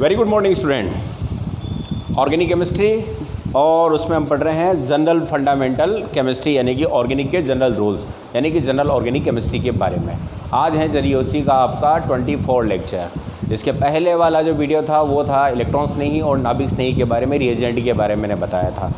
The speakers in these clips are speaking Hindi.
Very good morning student. Organic chemistry और उसमें हम पढ़ रहे हैं जनरल फंडामेंटल केमिस्ट्री यानी कि ऑर्गेनिक के जनरल रूल्स यानी कि जनरल ऑर्गेनिक केमिस्ट्री के बारे में। आज है जेरीओसी का आपका 24 लेक्चर। इसके पहले वाला जो वीडियो था वो था इलेक्ट्रॉन स्नेही और नाभिक स्नेही के बारे में, रिएजेंट के बारे में मैंने बताया था।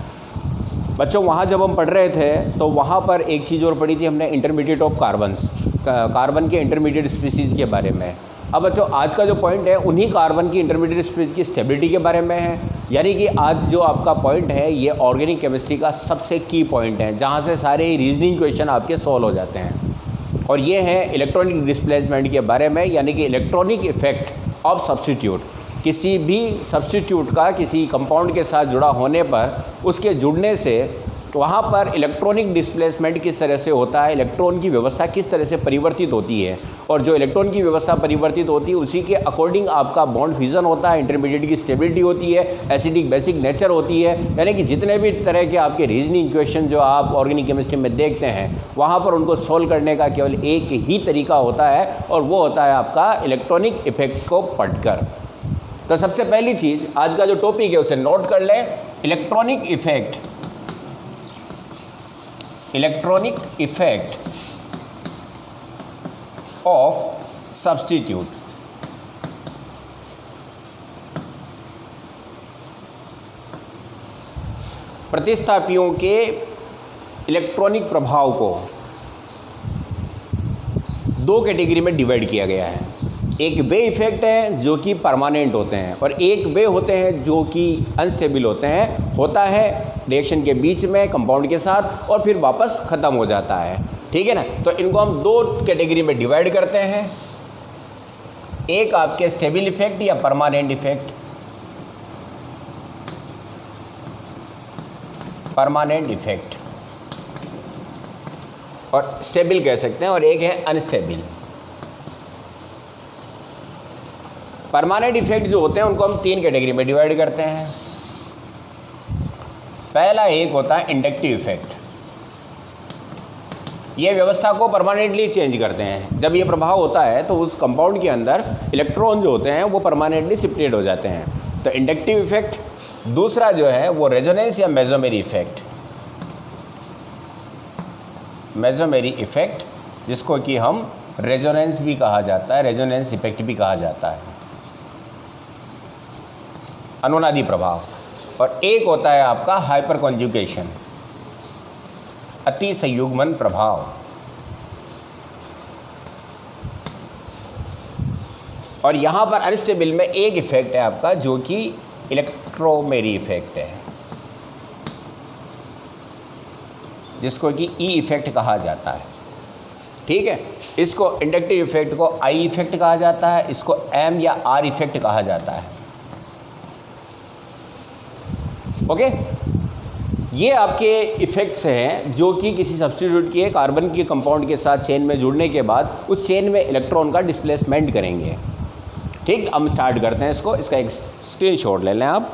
बच्चों वहाँ जब हम पढ़ रहे थे तो वहाँ पर एक चीज़ और पढ़ी थी हमने, इंटरमीडिएट ऑफ कार्बन के इंटरमीडिएट स्पीसीज़ के बारे में। अब बच्चों आज का जो पॉइंट है उन्हीं कार्बन की इंटरमीडिएट स्पीसीज की स्टेबिलिटी के बारे में है। यानी कि आज जो आपका पॉइंट है ये ऑर्गेनिक केमिस्ट्री का सबसे की पॉइंट है, जहाँ से सारे ही रीजनिंग क्वेश्चन आपके सॉल्व हो जाते हैं। और ये है इलेक्ट्रॉनिक डिस्प्लेसमेंट के बारे में, यानी कि इलेक्ट्रॉनिक इफेक्ट ऑफ सब्स्टिट्यूट। किसी भी सब्स्टिट्यूट का किसी कंपाउंड के साथ जुड़ा होने पर उसके जुड़ने से वहाँ पर इलेक्ट्रॉनिक डिस्प्लेसमेंट किस तरह से होता है, इलेक्ट्रॉन की व्यवस्था किस तरह से परिवर्तित होती है, और जो इलेक्ट्रॉन की व्यवस्था परिवर्तित होती है उसी के अकॉर्डिंग आपका बॉन्ड फ्यूजन होता है, इंटरमीडिएट की स्टेबिलिटी होती है, एसिडिक बेसिक नेचर होती है। यानी कि जितने भी तरह के आपके रीजनिंग क्वेश्चन जो आप ऑर्गेनिक केमिस्ट्री में देखते हैं वहाँ पर उनको सोल्व करने का केवल एक ही तरीका होता है और वो होता है आपका इलेक्ट्रॉनिक इफेक्ट को पढ़कर। तो सबसे पहली चीज़ आज का जो टॉपिक है उसे नोट कर लें, इलेक्ट्रॉनिक इफेक्ट ऑफ सब्स्टिट्यूट। प्रतिस्थापियों के इलेक्ट्रॉनिक प्रभाव को दो कैटेगरी में डिवाइड किया गया है। एक वे इफेक्ट है जो कि परमानेंट होते हैं और एक वे होते हैं जो कि अनस्टेबल होते हैं, होता है रिएक्शन के बीच में कंपाउंड के साथ और फिर वापस ख़त्म हो जाता है। ठीक है ना। तो इनको हम दो कैटेगरी में डिवाइड करते हैं, एक आपके स्टेबल इफेक्ट या परमानेंट इफेक्ट, और स्टेबल कह सकते हैं, और एक है अनस्टेबल। परमानेंट इफेक्ट जो होते हैं उनको हम तीन कैटेगरी में डिवाइड करते हैं। पहला एक होता है इंडक्टिव इफेक्ट। ये व्यवस्था को परमानेंटली चेंज करते हैं। जब ये प्रभाव होता है तो उस कंपाउंड के अंदर इलेक्ट्रॉन जो होते हैं वो परमानेंटली शिफ्टेड हो जाते हैं, तो इंडक्टिव इफेक्ट। दूसरा जो है वो रेजोनेंस या मेसोमेरी इफेक्ट, जिसको कि हम रेजोनेंस भी कहा जाता है, रेजोनेंस इफेक्ट भी कहा जाता है, अनुनादी प्रभाव। और एक होता है आपका हाइपर कॉन्जुगेशन, अति संयुग्मन प्रभाव। और यहाँ पर अनस्टेबल में एक इफेक्ट है आपका जो कि इलेक्ट्रोमेरी इफेक्ट है, जिसको कि ई इफेक्ट कहा जाता है। ठीक है। इसको इंडक्टिव इफेक्ट को आई इफेक्ट कहा जाता है, इसको एम या आर इफेक्ट कहा जाता है। ओके। ये आपके इफ़ेक्ट्स हैं जो कि किसी सब्स्टिट्यूट के कार्बन के कंपाउंड के साथ चेन में जुड़ने के बाद उस चेन में इलेक्ट्रॉन का डिस्प्लेसमेंट करेंगे। ठीक, हम स्टार्ट करते हैं इसको। इसका एक स्क्रीनशॉट ले लें आप।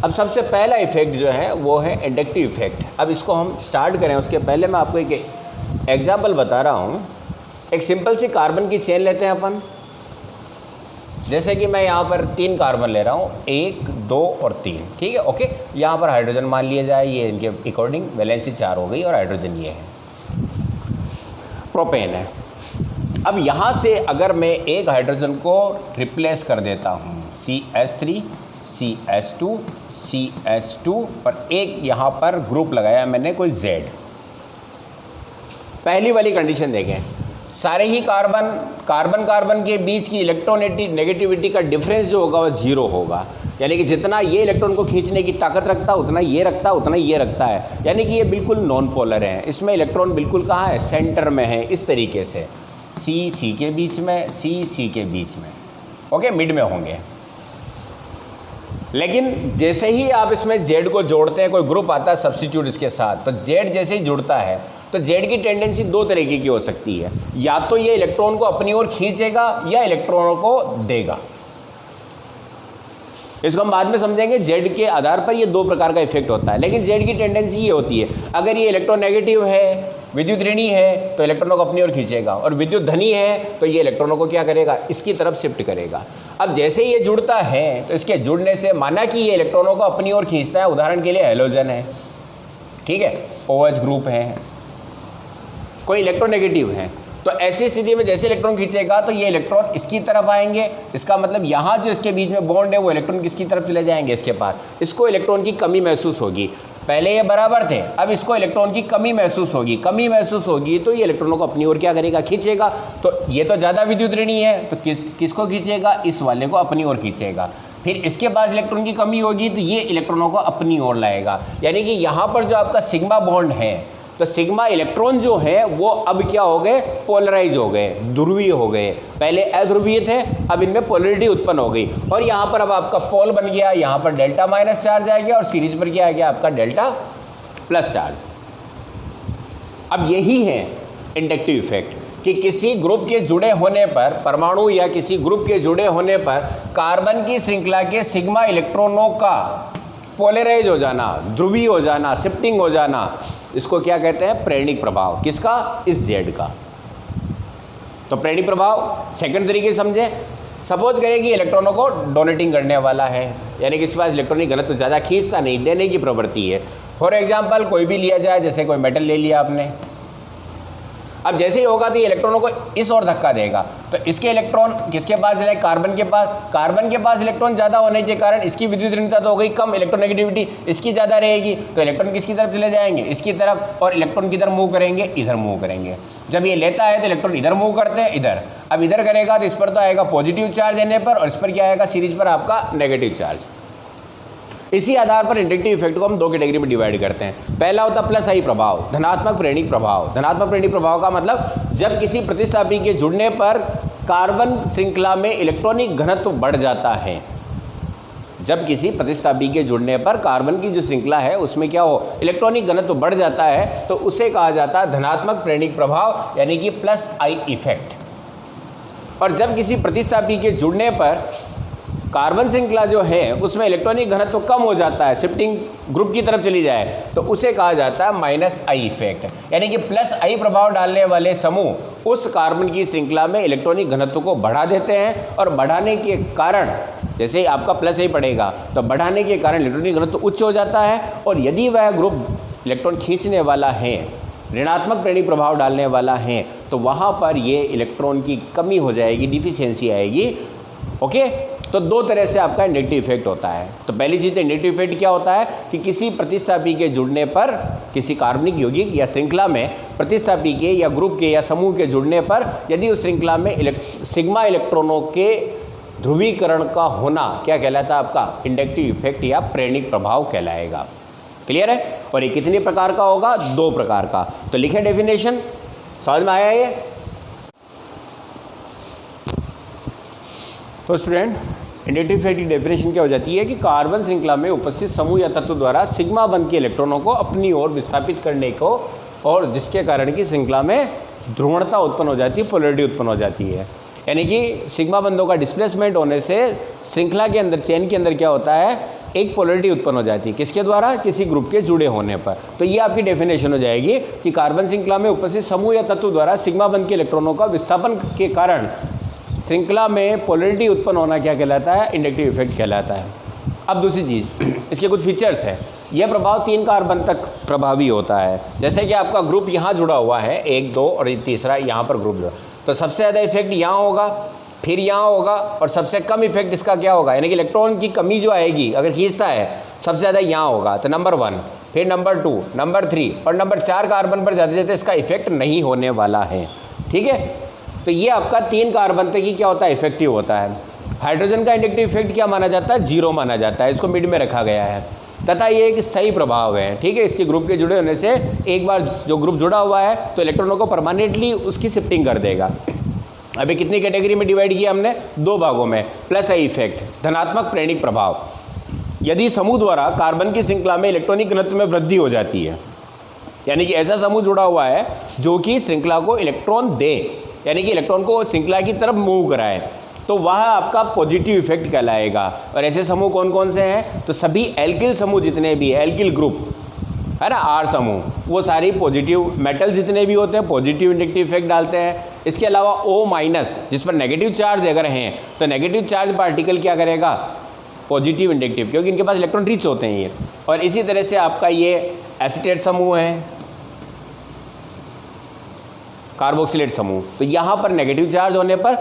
अब सबसे पहला इफेक्ट जो है वो है इंडक्टिव इफेक्ट। अब इसको हम स्टार्ट करें उसके पहले मैं आपको एक एग्जाम्पल बता रहा हूँ। एक सिंपल सी कार्बन की चेन लेते हैं अपन। जैसे कि मैं यहाँ पर 3 कार्बन ले रहा हूँ, 1, 2 और 3। ठीक है, ओके। यहाँ पर हाइड्रोजन मान लिया जाए, ये इनके अकॉर्डिंग वैलेंसी 4 हो गई और हाइड्रोजन ये है, प्रोपेन है। अब यहाँ से अगर मैं एक हाइड्रोजन को रिप्लेस कर देता हूँ, CH3, CH2, CH2 और एक यहाँ पर ग्रुप लगाया मैंने कोई Z। पहली वाली कंडीशन देखें, सारे ही कार्बन के बीच की इलेक्ट्रोनेगेटिविटी का डिफरेंस जो होगा वो 0 होगा। यानी कि जितना ये इलेक्ट्रॉन को खींचने की ताकत रखता है उतना ये रखता है, उतना ये रखता है। यानी कि ये बिल्कुल नॉन पोलर है। इसमें इलेक्ट्रॉन बिल्कुल कहाँ है, सेंटर में है, इस तरीके से C के बीच में, C के बीच में, ओके, मिड में होंगे। लेकिन जैसे ही आप इसमें Z को जोड़ते हैं, कोई ग्रुप आता है सब्स्टिट्यूट इसके साथ, तो Z जैसे ही जुड़ता है तो Z की टेंडेंसी दो तरीके की हो सकती है, या तो ये इलेक्ट्रॉन को अपनी ओर खींचेगा या इलेक्ट्रॉनों को देगा। इसको हम बाद में समझेंगे। Z के आधार पर ये दो प्रकार का इफेक्ट होता है, लेकिन Z की टेंडेंसी ये होती है, अगर ये इलेक्ट्रोनेगेटिव है विद्युत ऋणी है तो इलेक्ट्रॉनों को अपनी ओर खींचेगा, और विद्युत धनी है तो ये इलेक्ट्रॉनों को क्या करेगा, इसकी तरफ शिफ्ट करेगा। अब जैसे ये जुड़ता है तो इसके जुड़ने से माना कि ये इलेक्ट्रॉनों को अपनी ओर खींचता है, उदाहरण के लिए हैलोजन है, ठीक है, OH ग्रुप है, कोई इलेक्ट्रोनेगेटिव है, तो ऐसी स्थिति में जैसे इलेक्ट्रॉन खींचेगा तो ये इलेक्ट्रॉन इसकी तरफ आएंगे, इसका मतलब यहाँ जो इसके बीच में बॉन्ड है वो इलेक्ट्रॉन किसकी तरफ चले जाएंगे, इसके पास। इसको इलेक्ट्रॉन की कमी महसूस होगी, पहले ये बराबर थे, अब इसको इलेक्ट्रॉन की कमी महसूस होगी, कमी महसूस होगी तो ये इलेक्ट्रॉनों को अपनी ओर क्या करेगा, खींचेगा। तो ये तो ज़्यादा विद्युत ऋणी है तो किसको खींचेगा, इस वाले को अपनी ओर खींचेगा। फिर इसके पास इलेक्ट्रॉन की कमी होगी तो ये इलेक्ट्रॉनों को अपनी ओर लाएगा। यानी कि यहाँ पर जो आपका सिग्मा बॉन्ड है, तो सिग्मा इलेक्ट्रॉन जो है वो अब क्या हो गए, पोलराइज हो गए, ध्रुवीय हो गए। पहले अध्रुवीय थे, अब इनमें पोलरिटी उत्पन्न हो गई, और यहाँ पर अब आपका पोल बन गया, यहाँ पर डेल्टा माइनस चार्ज आ गया, और सीरीज पर क्या आ गया, आपका डेल्टा प्लस चार्ज। अब यही है इंडक्टिव इफेक्ट कि किसी ग्रुप के जुड़े होने पर, परमाणु या किसी ग्रुप के जुड़े होने पर कार्बन की श्रृंखला के सिग्मा इलेक्ट्रॉनों का पोलराइज हो जाना, ध्रुवीय हो जाना, शिफ्टिंग हो जाना, इसको क्या कहते हैं, प्रेरणिक प्रभाव। किसका, इस जेड का। तो प्रेरणिक प्रभाव सेकंड तरीके समझे। सपोज करें कि इलेक्ट्रॉनों को डोनेटिंग करने वाला है, यानी कि इसके पास इलेक्ट्रॉनिक घनत्व ज़्यादा खींचता नहीं, देने की प्रवृत्ति है। फॉर एग्जाम्पल कोई भी लिया जाए, जैसे कोई मेटल ले लिया आपने, अब जैसे ही होगा तो ये इलेक्ट्रॉनों को इस ओर धक्का देगा, तो इसके इलेक्ट्रॉन किसके पास है, कार्बन के पास। कार्बन के पास इलेक्ट्रॉन ज़्यादा होने के कारण इसकी विद्युत ऋणता तो हो गई कम, इलेक्ट्रोनेगेटिविटी इसकी ज़्यादा रहेगी, तो इलेक्ट्रॉन किसकी तरफ चले जाएंगे, इसकी तरफ, और इलेक्ट्रॉन किधर मूव करेंगे, इधर मूव करेंगे। जब ये लेता है तो इलेक्ट्रॉन इधर मूव करते हैं, इधर। अब इधर करेगा तो इस पर तो आएगा पॉजिटिव चार्ज देने पर, और इस पर क्या आएगा, सीरीज पर आपका नेगेटिव चार्ज। इसी आधार पर इंडक्टिव इफेक्ट को हम दो कैटेगरी में डिवाइड करते हैं। पहला होता है प्लस आई प्रभाव, धनात्मक प्रेरणिक प्रभाव। धनात्मक प्रेरणिक प्रभाव का मतलब जब किसी प्रतिस्थापी के जुड़ने पर कार्बन श्रृंखला में इलेक्ट्रॉनिक घनत्व बढ़ जाता है। जब किसी प्रतिस्थापी के जुड़ने पर कार्बन की जो श्रृंखला है उसमें क्या हो, इलेक्ट्रॉनिक घनत्व बढ़ जाता है, तो उसे कहा जाता है धनात्मक प्रेरणिक प्रभाव, यानी कि प्लस आई इफेक्ट। और जब किसी प्रतिस्थापी के जुड़ने पर कार्बन श्रृंखला जो है उसमें इलेक्ट्रॉनिक घनत्व कम हो जाता है, शिफ्टिंग ग्रुप की तरफ चली जाए, तो उसे कहा जाता है माइनस आई इफेक्ट। यानी कि प्लस आई प्रभाव डालने वाले समूह उस कार्बन की श्रृंखला में इलेक्ट्रॉनिक घनत्व को बढ़ा देते हैं, और बढ़ाने के कारण जैसे आपका प्लस आई पड़ेगा तो बढ़ाने के कारण इलेक्ट्रॉनिक घनत्व उच्च हो जाता है। और यदि वह ग्रुप इलेक्ट्रॉन खींचने वाला है, ऋणात्मक प्रेरणिक प्रभाव डालने वाला है, तो वहाँ पर ये इलेक्ट्रॉन की कमी हो जाएगी, डिफिशियंसी आएगी। ओके, तो दो तरह से आपका इंडक्टिव इफेक्ट होता है। तो पहली चीज़ इंडक्टिव इफेक्ट क्या होता है कि किसी प्रतिस्थापी के जुड़ने पर, किसी कार्बनिक यौगिक या श्रृंखला में प्रतिस्थापी के या ग्रुप के या समूह के जुड़ने पर यदि उस श्रृंखला में सिग्मा इलेक्ट्रॉनों के ध्रुवीकरण का होना क्या कहलाता है, आपका इंडक्टिव इफेक्ट या प्रेरणिक प्रभाव कहलाएगा। क्लियर है। और ये कितने प्रकार का होगा, दो प्रकार का। तो लिखे डेफिनेशन, समझ में आया ये। तो स्टूडेंट, इंडक्टिव इफेक्ट की डेफिनेशन क्या हो जाती है कि कार्बन श्रृंखला में उपस्थित समूह या तत्व द्वारा सिग्मा बंध के इलेक्ट्रॉनों को अपनी ओर विस्थापित करने को, और जिसके कारण की श्रृंखला में ध्रुवणता उत्पन्न हो जाती है, पोलरिटी उत्पन्न हो जाती है। यानी कि सिग्मा बंधों का डिस्प्लेसमेंट होने से श्रृंखला के अंदर, चेन के अंदर क्या होता है, एक पोलरिटी उत्पन्न हो जाती है। किसके द्वारा, किसी ग्रुप के जुड़े होने पर। तो ये आपकी डेफिनेशन हो जाएगी कि कार्बन श्रृंखला में उपस्थित समूह या तत्व द्वारा सिग्मा बंध के इलेक्ट्रॉनों का विस्थापन के कारण श्रृंखला में पोलरिटी उत्पन्न होना क्या कहलाता है, इंडक्टिव इफेक्ट कहलाता है। अब दूसरी चीज़, इसके कुछ फीचर्स हैं। यह प्रभाव 3 कार्बन तक प्रभावी होता है। जैसे कि आपका ग्रुप यहाँ जुड़ा हुआ है, 1, 2 और तीसरा यहाँ पर ग्रुप जुड़ा, तो सबसे ज़्यादा इफेक्ट यहाँ होगा, फिर यहाँ होगा, और सबसे कम इफेक्ट इसका क्या होगा, यानी कि इलेक्ट्रॉन की कमी जो आएगी अगर खींचता है, सबसे ज़्यादा यहाँ होगा। तो नंबर 1, फिर नंबर 2, नंबर 3 और नंबर 4 कार्बन पर जाते जाते इसका इफेक्ट नहीं होने वाला है। ठीक है। तो ये आपका 3 कार्बन तक ही क्या होता है, इफेक्टिव होता है। हाइड्रोजन का इंडक्टिव इफेक्ट क्या माना जाता है, 0 माना जाता है, इसको मिड में रखा गया है। तथा ये एक स्थायी प्रभाव है। ठीक है। इसके ग्रुप के जुड़े होने से एक बार जो ग्रुप जुड़ा हुआ है तो इलेक्ट्रॉनों को परमानेंटली उसकी शिफ्टिंग कर देगा। अभी कितनी कैटेगरी में डिवाइड किया हमने, 2 भागों में। प्लस आई इफेक्ट, धनात्मक प्रेरणिक प्रभाव, यदि समूह द्वारा कार्बन की श्रृंखला में इलेक्ट्रॉनिक घनत्व में वृद्धि हो जाती है, यानी कि ऐसा समूह जुड़ा हुआ है जो कि श्रृंखला को इलेक्ट्रॉन दे, यानी कि इलेक्ट्रॉन को श्रृंखला की तरफ मूव कराए, तो वह आपका पॉजिटिव इफेक्ट कहलाएगा। और ऐसे समूह कौन कौन से हैं, तो सभी एल्किल समूह जितने भी एल्किल ग्रुप, है ना, आर समूह, वो सारी पॉजिटिव मेटल जितने भी होते हैं पॉजिटिव इंडक्टिव इफेक्ट डालते हैं। इसके अलावा O माइनस जिस पर नेगेटिव चार्ज अगर हैं तो नेगेटिव चार्ज पार्टिकल क्या करेगा, पॉजिटिव इंडक्टिव, क्योंकि इनके पास इलेक्ट्रॉन रिच होते हैं ये। और इसी तरह से आपका ये एसीटेट समूह है, कार्बोक्सिलेट समूह, तो यहाँ पर नेगेटिव चार्ज होने पर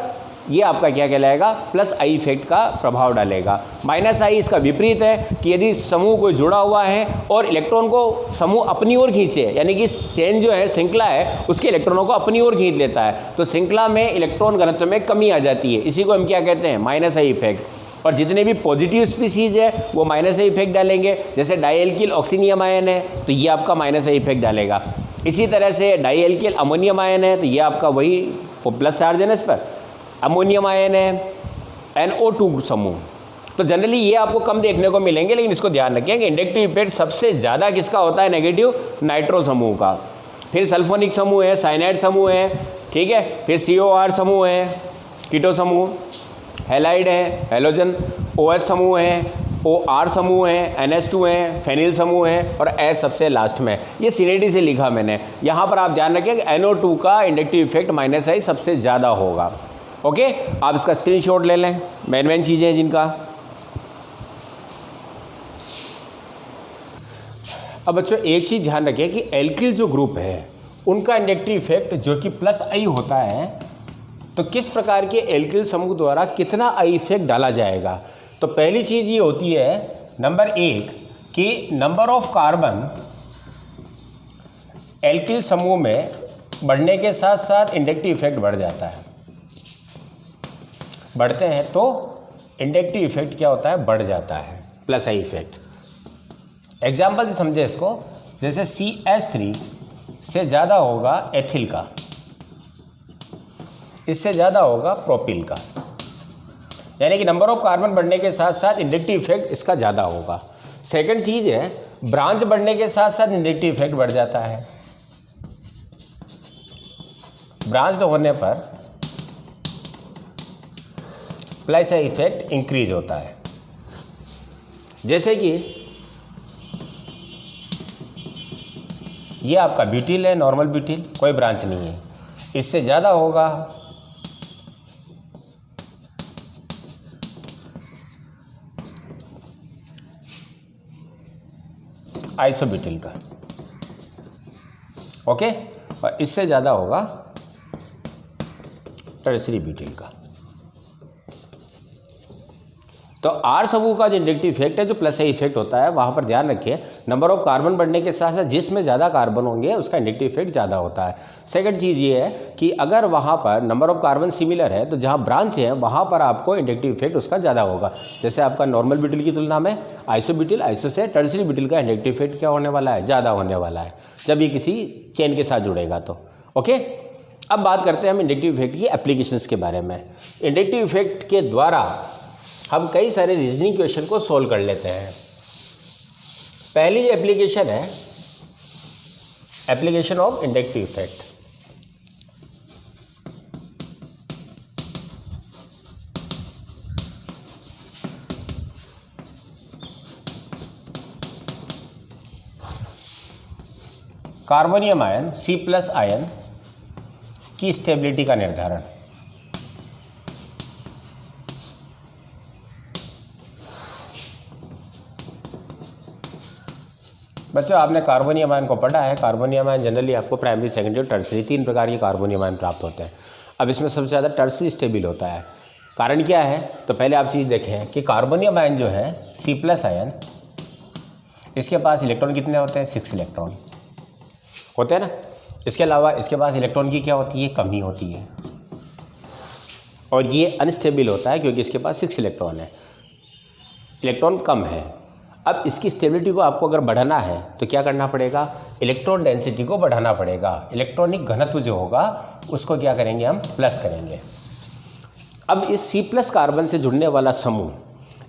ये आपका क्या कहलाएगा, प्लस आई इफेक्ट का प्रभाव डालेगा। माइनस आई इसका विपरीत है कि यदि समूह कोई जुड़ा हुआ है और इलेक्ट्रॉन को समूह अपनी ओर खींचे, यानी कि चेन जो है, श्रृंखला है, उसके इलेक्ट्रॉनों को अपनी ओर खींच लेता है, तो श्रृंखला में इलेक्ट्रॉन घनत्व में कमी आ जाती है। इसी को हम क्या कहते हैं, माइनस आई इफेक्ट। और जितने भी पॉजिटिव स्पीसीज है वो माइनस आई इफेक्ट डालेंगे। जैसे डाईएल्किल ऑक्सीनियम आयन है तो ये आपका माइनस आई इफेक्ट डालेगा। इसी तरह से डाईएल्किल अमोनियम आयन है तो ये आपका वही प्लस चार्ज है ना इस पर, अमोनियम आयन है, NO2 समूह। तो जनरली ये आपको कम देखने को मिलेंगे, लेकिन इसको ध्यान रखें कि इंडक्टिव इफेक्ट सबसे ज़्यादा किसका होता है, नेगेटिव नाइट्रो समूह का। फिर सल्फोनिक समूह है, साइनाइड समूह है, ठीक है, फिर COR समूह है, कीटो समूह, हैलाइड है, हैलोजन, OH समूह है, OR समूह है, NH2 है, फेनिल समूह है, और S सबसे लास्ट में। ये सिनेटी से लिखा मैंने। यहाँ पर आप ध्यान रखें कि NO2 का इंडक्टिव इफेक्ट माइनस आई सबसे ज़्यादा होगा। ओके, आप इसका स्क्रीनशॉट ले लें, मेन चीज़ें हैं जिनका। अब बच्चों एक चीज़ ध्यान रखें कि एल्किल जो ग्रुप है उनका इंडक्टिव इफेक्ट जो कि प्लस आई होता है, तो किस प्रकार के एल्किल समूह द्वारा कितना आई इफेक्ट डाला जाएगा। तो पहली चीज़ ये होती है नंबर 1 कि नंबर ऑफ कार्बन एल्किल समूह में बढ़ने के साथ साथ इंडक्टिव इफेक्ट बढ़ जाता है। बढ़ते हैं तो इंडक्टिव इफेक्ट क्या होता है, बढ़ जाता है, प्लस आई इफेक्ट। एग्जाम्पल से समझे इसको, जैसे CH3 से ज़्यादा होगा एथिल का, इससे ज़्यादा होगा प्रोपिल का, यानी कि नंबर ऑफ कार्बन बढ़ने के साथ साथ इंडक्टिव इफेक्ट इसका ज़्यादा होगा। सेकंड चीज़ है ब्रांच बढ़ने के साथ साथ इंडक्टिव इफेक्ट बढ़ जाता है। ब्रांच्ड होने पर प्लस आई इफेक्ट इंक्रीज होता है। जैसे कि ये आपका ब्यूटिल है, नॉर्मल ब्यूटिल, कोई ब्रांच नहीं है, इससे ज़्यादा होगा आइसोब्यूटिल का, ओके, और इससे ज़्यादा होगा टर्सरी ब्यूटिल का। तो आर समूह का जो इंडक्टिव इफेक्ट है, जो प्लस आई इफेक्ट होता है, वहाँ पर ध्यान रखिए नंबर ऑफ कार्बन बढ़ने के साथ साथ जिसमें ज़्यादा कार्बन होंगे उसका इंडक्टिव इफेक्ट ज़्यादा होता है। सेकंड चीज़ ये है कि अगर वहाँ पर नंबर ऑफ कार्बन सिमिलर है तो जहाँ ब्रांच है वहाँ पर आपको इंडक्टिव इफेक्ट उसका ज़्यादा होगा। जैसे आपका नॉर्मल ब्यूटिल की तुलना में आइसोब्यूटिल, आइसो से टर्सरी ब्यूटिल का इंडक्टिव इफेक्ट क्या होने वाला है, ज़्यादा होने वाला है जब ये किसी चेन के साथ जुड़ेगा तो। ओके, अब बात करते हैं हम इंडक्टिव इफेक्ट की एप्लीकेशंस के बारे में। इंडक्टिव इफेक्ट के द्वारा हम कई सारे रीजनिंग क्वेश्चन को सोल्व कर लेते हैं। पहली जो एप्लीकेशन है, application of inductive effect. Carbonium ion C+ ion की स्टेबिलिटी का निर्धारण। बच्चों आपने कार्बोनियम आयन को पढ़ा है। कार्बोनियम आयन जनरली आपको प्राइमरी, सेकेंडरी और टर्सरी 3 प्रकार के कार्बोनियम आयन प्राप्त होते हैं। अब इसमें सबसे ज़्यादा टर्सरी स्टेबल होता है। कारण क्या है, तो पहले आप चीज़ देखें कि कार्बोनियम आयन जो है C+ आयन, इसके पास इलेक्ट्रॉन कितने होते हैं, 6 इलेक्ट्रॉन होते हैं ना। इसके अलावा इसके पास इलेक्ट्रॉन की क्या होती है, कमी होती है, और ये अनस्टेबल होता है क्योंकि इसके पास 6 इलेक्ट्रॉन है, इलेक्ट्रॉन कम है। अब इसकी स्टेबिलिटी को आपको अगर बढ़ाना है तो क्या करना पड़ेगा, इलेक्ट्रॉन डेंसिटी को बढ़ाना पड़ेगा। इलेक्ट्रॉनिक घनत्व जो होगा उसको क्या करेंगे, हम प्लस करेंगे। अब इस C+ कार्बन से जुड़ने वाला समूह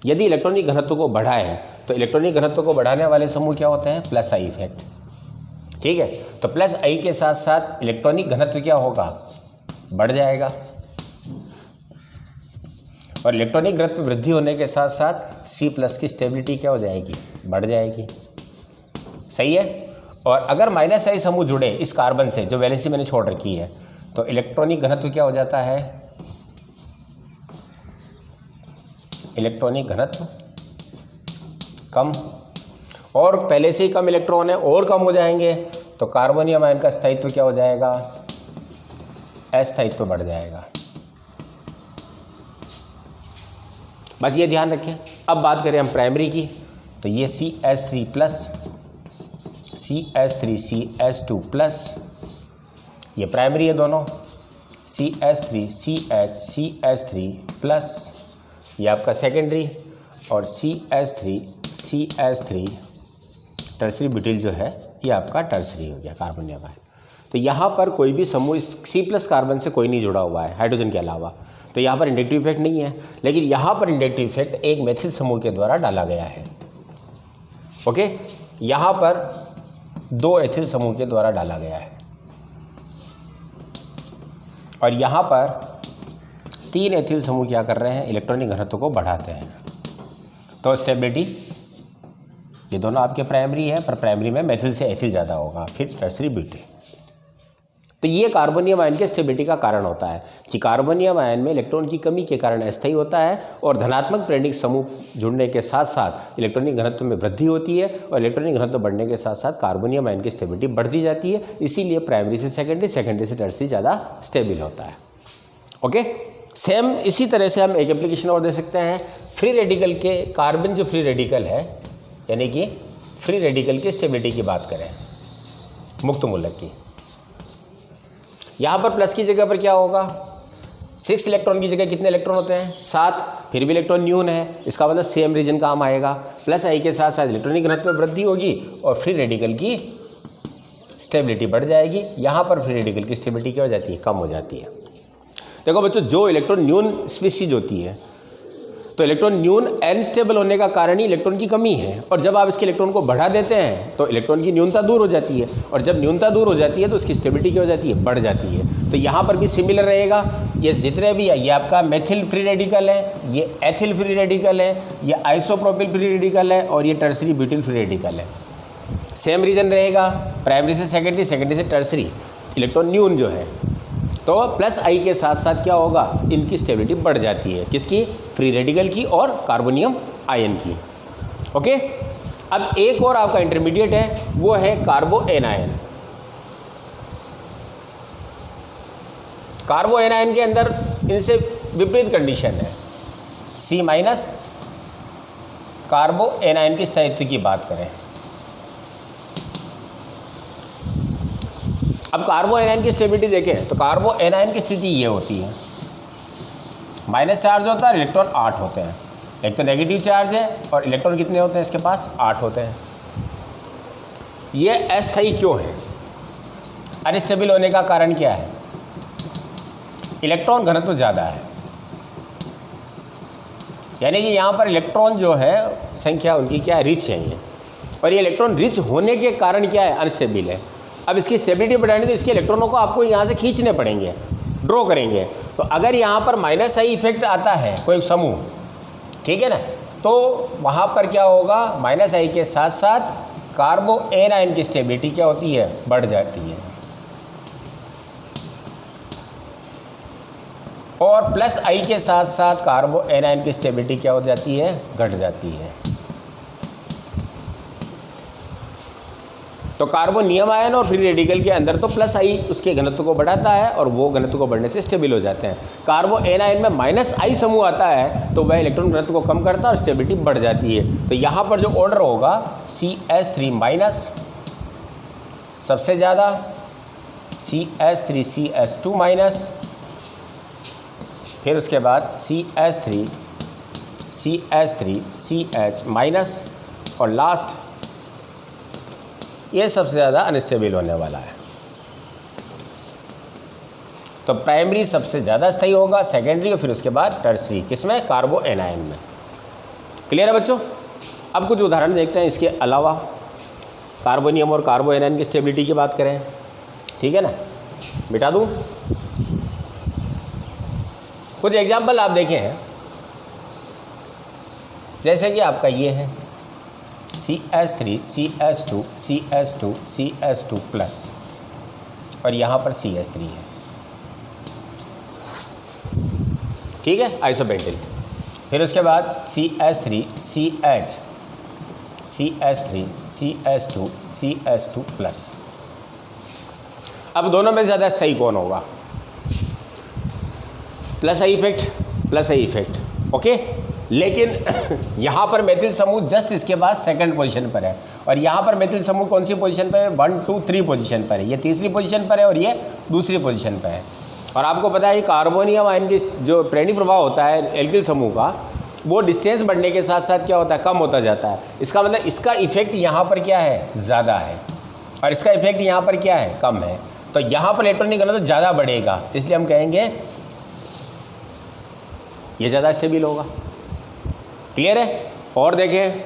यदि इलेक्ट्रॉनिक घनत्व को बढ़ाए तो इलेक्ट्रॉनिक घनत्व को बढ़ाने वाले समूह क्या होते हैं, प्लस आई इफेक्ट। ठीक है, तो प्लस आई के साथ साथ इलेक्ट्रॉनिक घनत्व क्या होगा, बढ़ जाएगा, और इलेक्ट्रॉनिक घनत्व वृद्धि होने के साथ साथ C+ की स्टेबिलिटी क्या हो जाएगी, बढ़ जाएगी। सही है। और अगर माइनस आई समूह जुड़े इस कार्बन से जो वैलेंसी मैंने छोड़ रखी है, तो इलेक्ट्रॉनिक घनत्व क्या हो जाता है, इलेक्ट्रॉनिक घनत्व कम, और पहले से ही कम इलेक्ट्रॉन है और कम हो जाएंगे, तो कार्बोनियम आयन का स्थायित्व क्या हो जाएगा, अस्थायित्व बढ़ जाएगा। बस ये ध्यान रखें। अब बात करें हम प्राइमरी की, तो ये CH3 plus CH3 CH2 plus, ये प्राइमरी है दोनों, CH3 CH CH3 प्लस, ये आपका सेकेंडरी, और CH3 CH3 टर्सरी ब्यूटिल जो है ये आपका टर्सरी हो गया कार्बोनियम आयन। तो यहाँ पर कोई भी समूह C+ कार्बन से कोई नहीं जुड़ा हुआ है हाइड्रोजन के अलावा, तो यहाँ पर इंडक्टिव इफेक्ट नहीं है, लेकिन यहाँ पर इंडक्टिव इफेक्ट एक मेथिल समूह के द्वारा डाला गया है। ओके, यहाँ पर 2 एथिल समूह के द्वारा डाला गया है, और यहाँ पर 3 एथिल समूह क्या कर रहे हैं, इलेक्ट्रॉनिक घनत्व को बढ़ाते हैं। तो स्टेबिलिटी, ये दोनों आपके प्राइमरी है, पर प्राइमरी में मेथिल से एथिल ज़्यादा होगा, फिर टर्सरी ब्यूटेन। तो ये कार्बोनियम आयन के स्टेबिलिटी का कारण होता है कि कार्बोनियम आयन में इलेक्ट्रॉन की कमी के कारण अस्थायी होता है, और धनात्मक प्रेरणिक समूह जुड़ने के साथ साथ इलेक्ट्रॉनिक घनत्व में वृद्धि होती है, और इलेक्ट्रॉनिक घनत्व बढ़ने के साथ साथ कार्बोनियम आयन की स्टेबिलिटी बढ़ती जाती है। इसीलिए प्राइमरी से सेकेंडरी, सेकेंडरी से टर्सरी ज़्यादा स्टेबल होता है। ओके, सेम इसी तरह से हम एक एप्लीकेशन और दे सकते हैं, फ्री रेडिकल के कार्बन जो फ्री रेडिकल है, यानी कि फ्री रेडिकल की स्टेबिलिटी की बात करें, मुक्त मूलक की, यहाँ पर प्लस की जगह पर क्या होगा, 6 इलेक्ट्रॉन की जगह कितने इलेक्ट्रॉन होते हैं, 7, फिर भी इलेक्ट्रॉन न्यून है, इसका मतलब सेम रीजन काम आएगा, प्लस आई के साथ साथ इलेक्ट्रॉनिक घनत्व में वृद्धि होगी और फ्री रेडिकल की स्टेबिलिटी बढ़ जाएगी। यहाँ पर फ्री रेडिकल की स्टेबिलिटी क्या हो जाती है, कम हो जाती है। देखो बच्चों, जो इलेक्ट्रॉन न्यून स्पीसीज होती है, तो इलेक्ट्रॉन न्यून अनस्टेबल होने का कारण ही इलेक्ट्रॉन की कमी है, और जब आप इसके इलेक्ट्रॉन को बढ़ा देते हैं तो इलेक्ट्रॉन की न्यूनता दूर हो जाती है, और जब न्यूनता दूर हो जाती है तो उसकी स्टेबिलिटी क्या हो जाती है, बढ़ जाती है। तो यहाँ पर भी सिमिलर रहेगा, ये जितने भी है, ये आपका मेथिल फ्री रेडिकल है, ये एथिल फ्री रेडिकल है, ये आइसोप्रोपिल फ्री रेडिकल है, और ये टर्सरी ब्यूटिल फ्री रेडिकल है। सेम रीजन रहेगा, प्राइमरी से सेकेंडरी, सेकेंडरी से टर्सरी, इलेक्ट्रॉन न्यून जो है, तो प्लस आई के साथ साथ क्या होगा, इनकी स्टेबिलिटी बढ़ जाती है, किसकी, फ्री रेडिकल की और कार्बोनियम आयन की। ओके, अब एक और आपका इंटरमीडिएट है, वो है कार्बो एनायन। कार्बो एनायन के अंदर इनसे विपरीत कंडीशन है, C- कार्बो एनायन के स्थायित्व की बात करें। अब कार्बो एनायन की स्टेबिलिटी देखें, तो कार्बो एनायन की स्थिति ये होती है, माइनस चार्ज होता है, इलेक्ट्रॉन 8 होते हैं, एक तो नेगेटिव चार्ज है, और इलेक्ट्रॉन कितने होते हैं इसके पास, 8 होते हैं। ये अस्थायी क्यों है, अनस्टेबल होने का कारण क्या है, इलेक्ट्रॉन घनत्व ज़्यादा है, यानी कि यहाँ पर इलेक्ट्रॉन जो है संख्या उनकी क्या है, रिच है ये, और ये इलेक्ट्रॉन रिच होने के कारण क्या है, अनस्टेबल है। अब इसकी स्टेबिलिटी बढ़ानी तो इसके इलेक्ट्रॉनों को आपको यहाँ से खींचने पड़ेंगे, ड्रॉ करेंगे। तो अगर यहाँ पर माइनस आई इफेक्ट आता है कोई समूह, ठीक है ना, तो वहाँ पर क्या होगा, माइनस आई के साथ साथ कार्बो एनायन की स्टेबिलिटी क्या होती है, बढ़ जाती है, और प्लस आई के साथ साथ कार्बो एनायन की स्टेबिलिटी क्या हो जाती है, घट जाती है। तो कार्बोनियम आयन और फ्री रेडिकल के अंदर तो प्लस आई उसके घनत्व को बढ़ाता है, और वो घनत्व को बढ़ने से स्टेबल हो जाते हैं। कार्बो एन आयन में माइनस आई समूह आता है, तो वह इलेक्ट्रॉन घनत्व को कम करता है और स्टेबिलिटी बढ़ जाती है। तो यहाँ पर जो ऑर्डर होगा, CH3 माइनस सबसे ज़्यादा, CH3 CH2 माइनस, फिर उसके बाद CH3 CH माइनस, और लास्ट ये सबसे ज़्यादा अनस्टेबल होने वाला है। तो प्राइमरी सबसे ज़्यादा स्थायी होगा, सेकेंडरी और फिर उसके बाद टर्सरी, किसमें, कार्बो एनायन में। क्लियर है बच्चों। अब कुछ उदाहरण देखते हैं इसके अलावा, कार्बोनियम और कार्बो एनायन की स्टेबिलिटी की बात करें, ठीक है ना, मिटा दूँ कुछ एग्जाम्पल आप देखें हैं, जैसे कि आपका ये है CH3 CH2 CH2 CH2 plus और यहाँ पर CH3 है, ठीक है, आइसोपेंटेन। फिर उसके बाद CH3 CH CH3 CH2 CH2 plus. अब दोनों में ज़्यादा स्थायी कौन होगा? Plus I effect, okay. लेकिन यहाँ पर मेथिल समूह जस्ट इसके बाद सेकंड पोजीशन पर है और यहाँ पर मेथिल समूह कौन सी पोजीशन पर है? 1 2 3 पोजीशन पर है। ये तीसरी पोजीशन पर है और ये दूसरी पोजीशन पर है। और आपको पता है कार्बोनियम आयन की जो प्रेरणी प्रभाव होता है एल्किल समूह का, वो डिस्टेंस बढ़ने के साथ साथ क्या होता है? कम होता जाता है। इसका मतलब इसका इफेक्ट यहाँ पर क्या है? ज़्यादा है और इसका इफेक्ट यहाँ पर क्या है? कम है। तो यहाँ पर इलेक्ट्रॉनिक घनत्व ज़्यादा बढ़ेगा, इसलिए हम कहेंगे ये ज़्यादा स्टेबल होगा। क्लियर है? और देखें,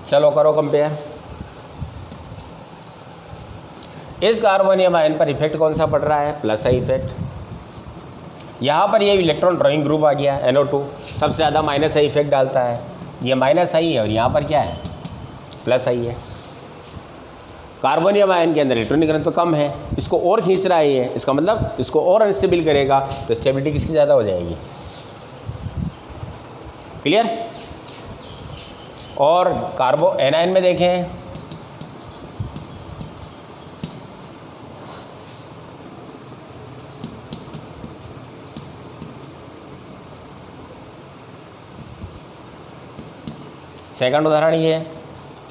चलो करो कंपेयर। इस कार्बोनियम आयन पर इफेक्ट कौन सा पड़ रहा है? Plus I effect. यहाँ पर ये इलेक्ट्रॉन ड्राइंग ग्रुप आ गया NO2, सबसे ज़्यादा माइनस आई इफेक्ट डालता है। ये माइनस आई है और यहाँ पर क्या है? प्लस आई है। कार्बोनियम आयन के अंदर इलेक्ट्रॉनिक घनत्व तो कम है, इसको और खींच रहा है ये, इसका मतलब इसको और अनस्टेबल करेगा, तो स्टेबिलिटी किसकी ज़्यादा हो जाएगी? क्लियर? और कार्बो एनायन में देखें, सेकंड उदाहरण ये है।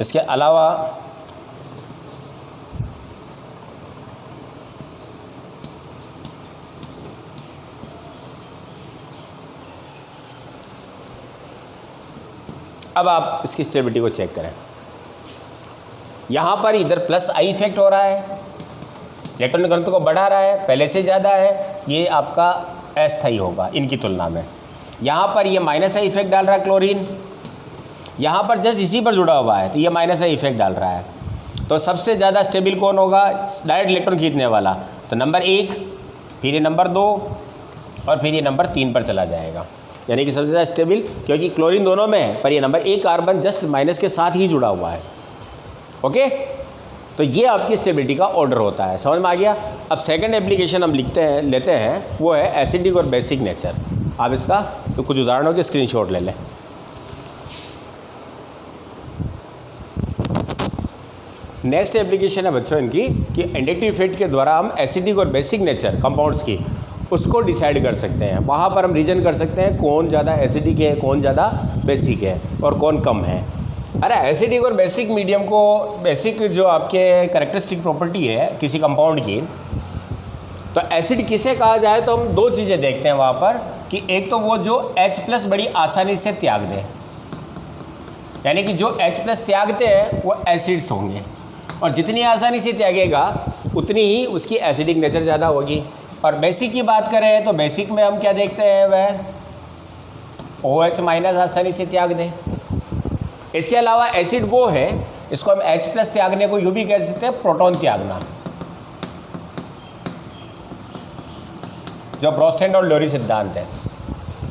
इसके अलावा अब आप इसकी स्टेबिलिटी को चेक करें। यहाँ पर इधर प्लस आई इफेक्ट हो रहा है, इलेक्ट्रॉनिक घनत्व को बढ़ा रहा है, पहले से ज़्यादा है, ये आपका अस्थायी होगा इनकी तुलना में। यहाँ पर ये माइनस आई इफेक्ट डाल रहा है क्लोरीन, यहाँ पर जस्ट इसी पर जुड़ा हुआ है तो ये माइनस आई इफेक्ट डाल रहा है। तो सबसे ज़्यादा स्टेबल कौन होगा? डायरेक्ट इलेक्ट्रॉन खींचने वाला। तो नंबर 1, फिर ये नंबर 2 और फिर ये नंबर 3 पर चला जाएगा, यानी कि सबसे ज़्यादा स्टेबल, क्योंकि क्लोरीन दोनों में है, पर ये नंबर 1 कार्बन जस्ट माइनस के साथ ही जुड़ा हुआ है। ओके, तो ये आपकी स्टेबिलिटी का ऑर्डर होता है। समझ में आ गया? अब सेकंड एप्लीकेशन हम लेते हैं, वो है एसिडिक और बेसिक नेचर। आप इसका तो कुछ उदाहरणों के स्क्रीनशॉट ले लें। नेक्स्ट एप्लीकेशन है बच्चों इनकी कि इंडक्टिव इफेक्ट के द्वारा हम एसिडिक और बेसिक नेचर कंपाउंड्स की उसको डिसाइड कर सकते हैं। वहाँ पर हम रीजन कर सकते हैं कौन ज़्यादा एसिडिक है, कौन ज़्यादा बेसिक है और कौन कम है। अरे एसिडिक और बेसिक मीडियम को, बेसिक जो आपके कैरेक्टरिस्टिक प्रॉपर्टी है किसी कंपाउंड की, तो एसिड किसे कहा जाए तो हम 2 चीज़ें देखते हैं वहाँ पर कि एक तो वो जो H+ बड़ी आसानी से त्याग दें, यानी कि जो H+ त्यागते हैं वो एसिड्स होंगे और जितनी आसानी से त्यागेगा उतनी ही उसकी एसिडिक नेचर ज़्यादा होगी। और बेसिक की बात करें तो बेसिक में हम क्या देखते हैं, वह OH- आसानी से त्याग दें। इसके अलावा एसिड वो है, इसको हम H+ त्यागने को यूँ भी कह सकते हैं प्रोटॉन त्यागना, जो ब्रोस्टेन और लोरी सिद्धांत है।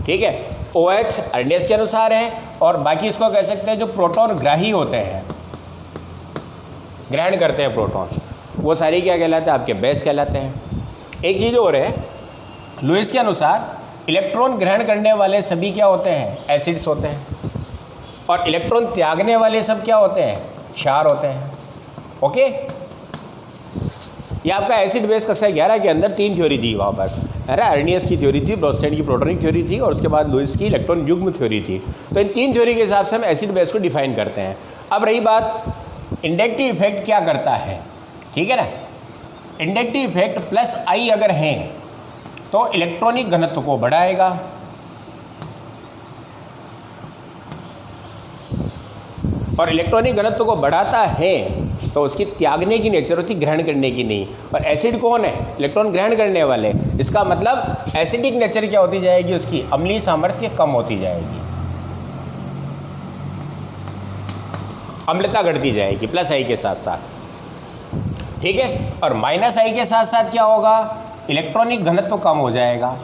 ठीक है, OH अर्नेस के अनुसार है और बाकी इसको कह सकते हैं जो प्रोटॉन ग्राही होते हैं, ग्रहण करते हैं प्रोटॉन, वो सारी क्या कहलाते हैं? आपके बेस कहलाते हैं। एक चीज़ और है, लुईस के अनुसार इलेक्ट्रॉन ग्रहण करने वाले सभी क्या होते हैं? एसिड्स होते हैं और इलेक्ट्रॉन त्यागने वाले सब क्या होते हैं? क्षार होते हैं। ओके, ये आपका एसिड बेस कक्षा 11 के अंदर 3 थ्योरी थी। वहाँ पर अरे अर्नियस की थ्योरी थी, ब्रोस्टेन की प्रोटॉनिक थ्योरी थी और उसके बाद लुईस की इलेक्ट्रॉन युग्म थ्योरी थी। तो इन 3 थ्योरी के हिसाब से हम एसिड बेस को डिफाइन करते हैं। अब रही बात इंडक्टिव इफेक्ट क्या करता है, ठीक है ना? इंडक्टिव इफेक्ट प्लस आई अगर है तो इलेक्ट्रॉनिक घनत्व को बढ़ाएगा और इलेक्ट्रॉनिक घनत्व को बढ़ाता है तो उसकी त्यागने की नेचर होती, ग्रहण करने की नहीं। और एसिड कौन है? इलेक्ट्रॉन ग्रहण करने वाले। इसका मतलब एसिडिक नेचर क्या होती जाएगी? उसकी अम्लीय सामर्थ्य कम होती जाएगी, अम्लता घटती जाएगी प्लस आई के साथ साथ। ठीक है। और माइनस आई के साथ साथ क्या होगा, इलेक्ट्रॉनिक घनत्व तो कम हो जाएगा,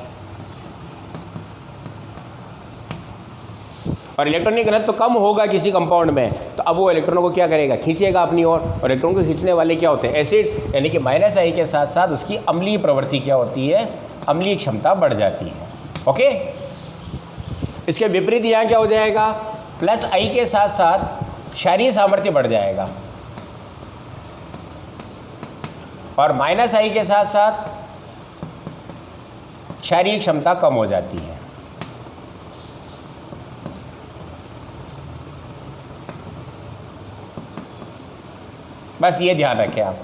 और इलेक्ट्रॉनिक घनत्व तो कम होगा किसी कंपाउंड में, तो अब वो इलेक्ट्रॉनों को क्या करेगा, खींचेगा अपनी ओर। और इलेक्ट्रॉन को खींचने वाले क्या होते हैं, एसिड, यानी कि माइनस आई के साथ साथ उसकी अम्लीय प्रवृत्ति क्या होती है, अम्लीय क्षमता बढ़ जाती है। ओके, इसके विपरीत यहाँ क्या हो जाएगा, प्लस आई के साथ साथ क्षारीय सामर्थ्य बढ़ जाएगा, और माइनस आई के साथ साथ क्षारीय क्षमता कम हो जाती है। बस ये ध्यान रखें आप।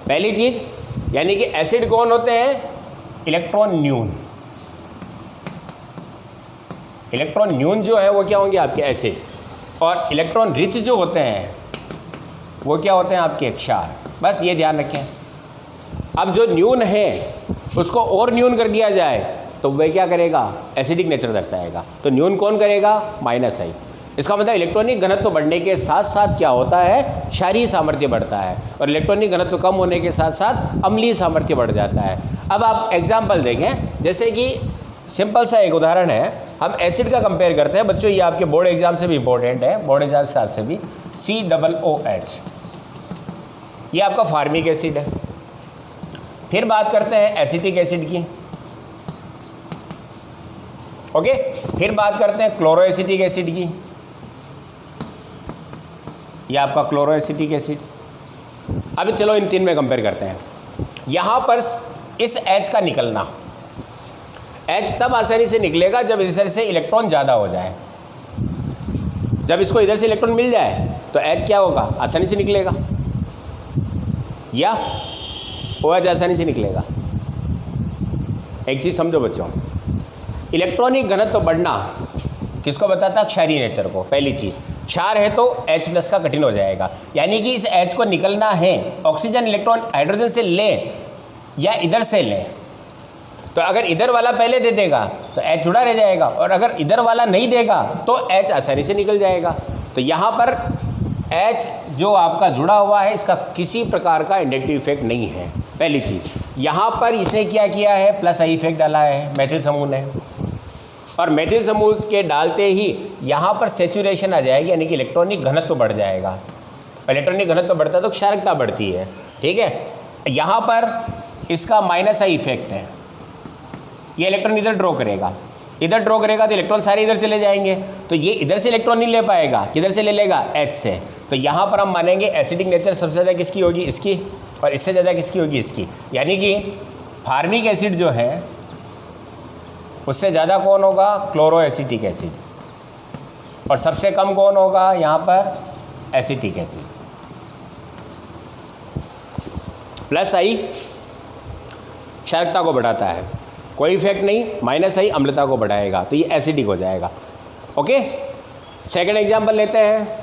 पहली चीज यानी कि एसिड कौन होते हैं, इलेक्ट्रॉन न्यून। इलेक्ट्रॉन न्यून जो है वो क्या होंगे आपके एसिड, और इलेक्ट्रॉन रिच जो होते हैं वो क्या होते हैं आपके क्षार। बस ये ध्यान रखें। अब जो न्यून है उसको और न्यून कर दिया जाए तो वह क्या करेगा, एसिडिक नेचर दर्शाएगा। तो न्यून कौन करेगा, माइनस आई। इसका मतलब इलेक्ट्रॉनिक घनत्व बढ़ने के साथ साथ क्या होता है, क्षारीय सामर्थ्य बढ़ता है, और इलेक्ट्रॉनिक घनत्व कम होने के साथ साथ अम्लीय सामर्थ्य बढ़ जाता है। अब आप एग्जाम्पल देखें, जैसे कि सिंपल सा एक उदाहरण है, हम एसिड का कंपेयर करते हैं बच्चों, ये आपके बोर्ड एग्जाम से भी इंपॉर्टेंट है, बोर्ड एग्जाम हिसाब से भी। COOH ये आपका फार्मिक एसिड है। फिर बात करते हैं एसिटिक एसिड की। ओके, फिर बात करते हैं क्लोरोएसिटिक एसिड की। ये आपका क्लोरोएसिटिक एसिड। अभी चलो इन तीन में कंपेयर करते हैं। यहाँ पर इस H का निकलना, H तब आसानी से निकलेगा जब इधर से इलेक्ट्रॉन ज़्यादा हो जाए। जब इसको इधर से इलेक्ट्रॉन मिल जाए तो H क्या होगा, आसानी से निकलेगा, या OH आसानी से निकलेगा। एक चीज़ समझो बच्चों, इलेक्ट्रॉनिक घनत्व तो बढ़ना किसको बताता है, क्षारीय नेचर को। पहली चीज़, क्षार है तो H+ का कठिन हो जाएगा, यानी कि इस H को निकलना है, ऑक्सीजन इलेक्ट्रॉन हाइड्रोजन से ले या इधर से ले, तो अगर इधर वाला पहले दे देगा तो H जुड़ा रह जाएगा, और अगर इधर वाला नहीं देगा तो H आसानी से निकल जाएगा। तो यहाँ पर H जो आपका जुड़ा हुआ है इसका किसी प्रकार का इंडक्टिव इफेक्ट नहीं है। पहली चीज़, यहाँ पर इसने क्या किया है, प्लस आई इफेक्ट डाला है मेथिल समूह ने, और मेथिल समूह के डालते ही यहाँ पर सेचुरेशन आ जाएगी, यानी कि इलेक्ट्रॉनिक घनत्व बढ़ जाएगा। इलेक्ट्रॉनिक घनत्व बढ़ता है तो क्षारकता बढ़ती है, ठीक है। यहाँ पर इसका माइनस आई इफेक्ट है, ये इलेक्ट्रॉन इधर ड्रॉ करेगा, इधर ड्रॉ करेगा तो इलेक्ट्रॉन सारे इधर चले जाएंगे, तो ये इधर से इलेक्ट्रॉन नहीं ले पाएगा, किधर से ले लेगा, H से। तो यहाँ पर हम मानेंगे एसिडिक नेचर सबसे ज़्यादा किसकी होगी, इसकी, और इससे ज़्यादा किसकी होगी, इसकी। यानी कि फार्मिक एसिड जो है उससे ज़्यादा कौन होगा, क्लोरोएसिटिक एसिड, और सबसे कम कौन होगा यहाँ पर, एसिटिक एसिड। प्लस आई क्षारकता को बढ़ाता है, कोई इफेक्ट नहीं, माइनस आई अम्लता को बढ़ाएगा, तो ये एसिडिक हो जाएगा। ओके, सेकंड एग्जांपल लेते हैं।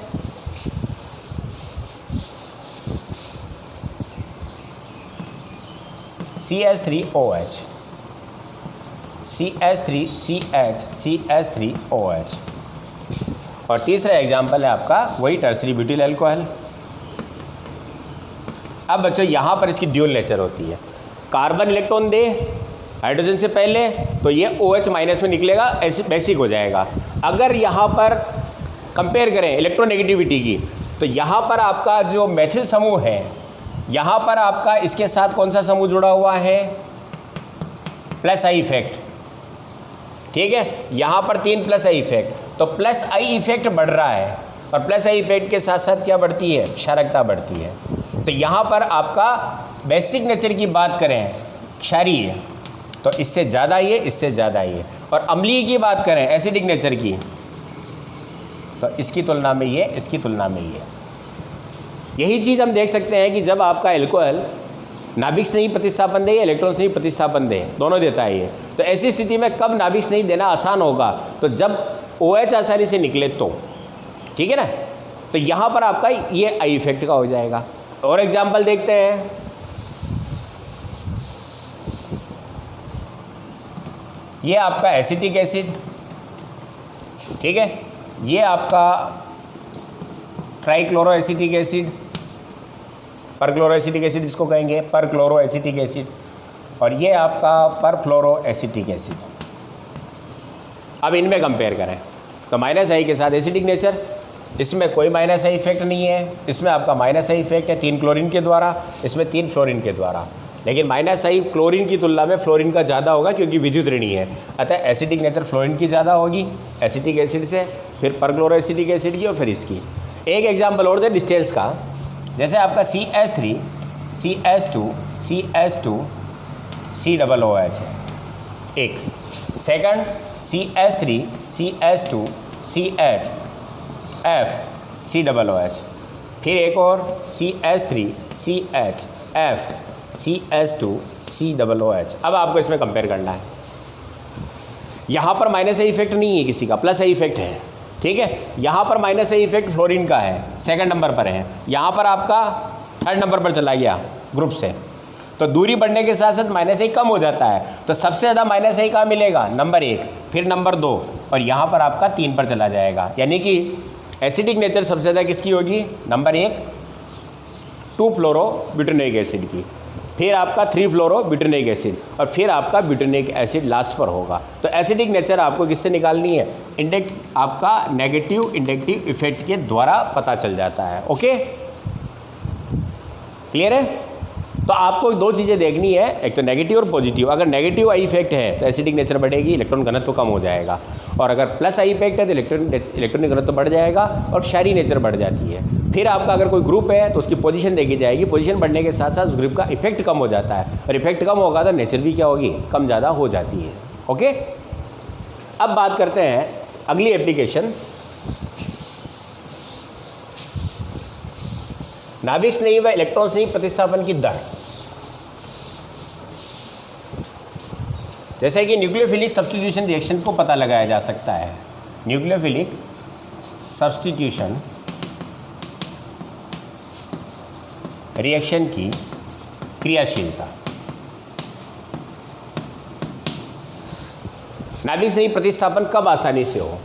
CH3OH, CH3CH, CH3OH। और तीसरा एग्जांपल है आपका वही टर्सरी ब्यूटिल अल्कोहल। अब बच्चों यहाँ पर इसकी ड्यूल नेचर होती है, कार्बन इलेक्ट्रॉन दे हाइड्रोजन से पहले तो ये OH माइनस में निकलेगा, बेसिक हो जाएगा। अगर यहाँ पर कंपेयर करें इलेक्ट्रोनेगेटिविटी की, तो यहाँ पर आपका जो मेथिल समूह है, यहाँ पर आपका इसके साथ कौन सा समूह जुड़ा हुआ है, प्लस आई इफेक्ट, ठीक है। यहाँ पर 3 प्लस आई इफेक्ट, तो प्लस आई इफेक्ट बढ़ रहा है, और प्लस आई इफेक्ट के साथ साथ क्या बढ़ती है, क्षारकता बढ़ती है। तो यहाँ पर आपका बेसिक नेचर की बात करें क्षारीय, तो इससे ज़्यादा ये, इससे ज़्यादा ये, और अम्लीय की बात करें एसिडिक नेचर की, तो इसकी तुलना में ये, इसकी तुलना में ये। यही चीज़ हम देख सकते हैं कि जब आपका एल्कोहल नाभिक से नहीं प्रतिस्थापन दे या इलेक्ट्रॉन से नहीं प्रतिस्थापन दे, दोनों देता है ये, तो ऐसी स्थिति में कब नाभिक से नहीं देना आसान होगा, तो जब OH आसानी से निकले तो, ठीक है ना। तो यहाँ पर आपका ये आई इफेक्ट का हो जाएगा। और एग्जाम्पल देखते हैं, ये आपका एसिटिक एसिड, ठीक है, ये आपका ट्राइक्लोरोएसिटिक एसिड, पर क्लोरो एसिटिक एसिड इसको कहेंगे, पर क्लोरो एसिटिक एसिड, और ये आपका पर फ्लोरो एसिटिक एसिड। अब इनमें कंपेयर करें तो माइनस आई के साथ एसिडिक नेचर, इसमें कोई माइनस आई इफेक्ट नहीं है, इसमें आपका माइनस आई इफेक्ट है 3 क्लोरीन के द्वारा, इसमें 3 फ्लोरीन के द्वारा, लेकिन माइनस आई क्लोरीन की तुलना में फ्लोरीन का ज़्यादा होगा क्योंकि विद्युत ऋणी है, अतः एसिडिक नेचर फ्लोरीन की ज़्यादा होगी एसिटिक एसिड से, फिर परक्लोरो एसिटिक एसिड की और फिर इसकी। एक एग्जाम्पल और दे डिस्टेंस का, जैसे आपका CH3 CH2 CH2 COOH है एक, second CH3 CH2 CH F COOH, फिर एक और CH3 CH F CH2 COOH। अब आपको इसमें कंपेयर करना है, यहाँ पर माइनस आई इफेक्ट नहीं है किसी का, प्लस आई इफेक्ट है, ठीक है। यहाँ पर माइनस आई इफेक्ट फ्लोरीन का है, सेकंड नंबर पर है, यहाँ पर आपका थर्ड नंबर पर चला गया ग्रुप से, तो दूरी बढ़ने के साथ साथ माइनस आई कम हो जाता है, तो सबसे ज़्यादा माइनस आई कहाँ मिलेगा, नंबर 1, फिर नंबर 2, और यहाँ पर आपका 3 पर चला जाएगा, यानी कि एसिडिक नेचर सबसे ज़्यादा किसकी होगी, नंबर 1 2 फ्लोरो ब्यूटेनोइक एसिड की, फिर आपका 3 फ्लोरो ब्यूटेनोइक एसिड, और फिर आपका ब्यूटेनोइक एसिड लास्ट पर होगा। तो एसिडिक नेचर आपको किससे निकालनी है, इंडेक्ट आपका नेगेटिव इंडक्टिव इफेक्ट के द्वारा पता चल जाता है। ओके, क्लियर है। तो आपको 2 चीज़ें देखनी है, एक तो नेगेटिव और पॉजिटिव। अगर नेगेटिव आई इफेक्ट है तो एसिडिक नेचर बढ़ेगी, इलेक्ट्रॉन घनत्व कम हो जाएगा, और अगर प्लस आई इफेक्ट है तो इलेक्ट्रॉनिक घनत्व बढ़ जाएगा और क्षारीय नेचर बढ़ जाती है। फिर आपका अगर कोई ग्रुप है तो उसकी पोजीशन देखी जाएगी, पोजीशन बढ़ने के साथ साथ उस ग्रुप का इफेक्ट कम हो जाता है, और इफेक्ट कम होगा तो नेचर भी क्या होगी, कम ज़्यादा हो जाती है। ओके, अब बात करते हैं अगली एप्लीकेशन, नाभिक स्नेही व इलेक्ट्रॉन स्नेही प्रतिस्थापन की दर। जैसे कि न्यूक्लियोफिलिक सब्स्टिट्यूशन रिएक्शन को पता लगाया जा सकता है, न्यूक्लियोफिलिक सब्स्टिट्यूशन रिएक्शन की क्रियाशीलता। नाभिक स्नेही प्रतिस्थापन कब आसानी से हो,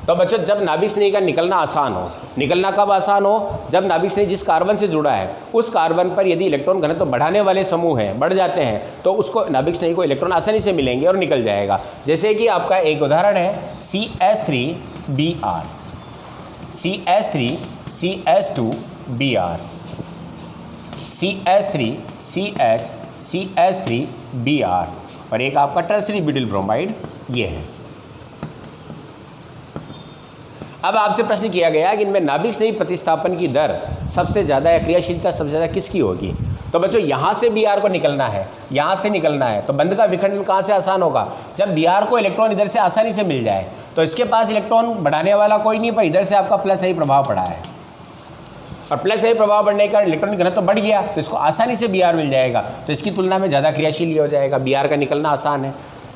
तो बच्चों जब नाभिक स्नेही का निकलना आसान हो। निकलना कब आसान हो, जब नाभिक स्नेही जिस कार्बन से जुड़ा है उस कार्बन पर यदि इलेक्ट्रॉन घनत्व बढ़ाने वाले समूह हैं, बढ़ जाते हैं, तो उसको नाभिक स्नेही को इलेक्ट्रॉन आसानी से मिलेंगे और निकल जाएगा। जैसे कि आपका एक उदाहरण है CH3Br, CH3CH2Br, CH3CH CH3Br, और एक आपका टर्सरी ब्यूटिल ब्रोमाइड ये है। अब आपसे प्रश्न किया गया कि इनमें नाभिक स्नेही प्रतिस्थापन की दर सबसे ज़्यादा या क्रियाशीलता सबसे ज़्यादा किसकी होगी। तो बच्चों यहाँ से Br को निकलना है, यहाँ से निकलना है, तो बंध का विखंडन कहाँ से आसान होगा, जब Br को इलेक्ट्रॉन इधर से आसानी से मिल जाए। तो इसके पास इलेक्ट्रॉन बढ़ाने वाला कोई नहीं, पर इधर से आपका प्लस आई प्रभाव पड़ा है, और प्लस आई प्रभाव बढ़ने का इलेक्ट्रॉनिक घनत्व बढ़ गया, तो इसको आसानी से Br मिल जाएगा, तो इसकी तुलना में ज़्यादा क्रियाशील हो जाएगा, Br का निकलना आसान है।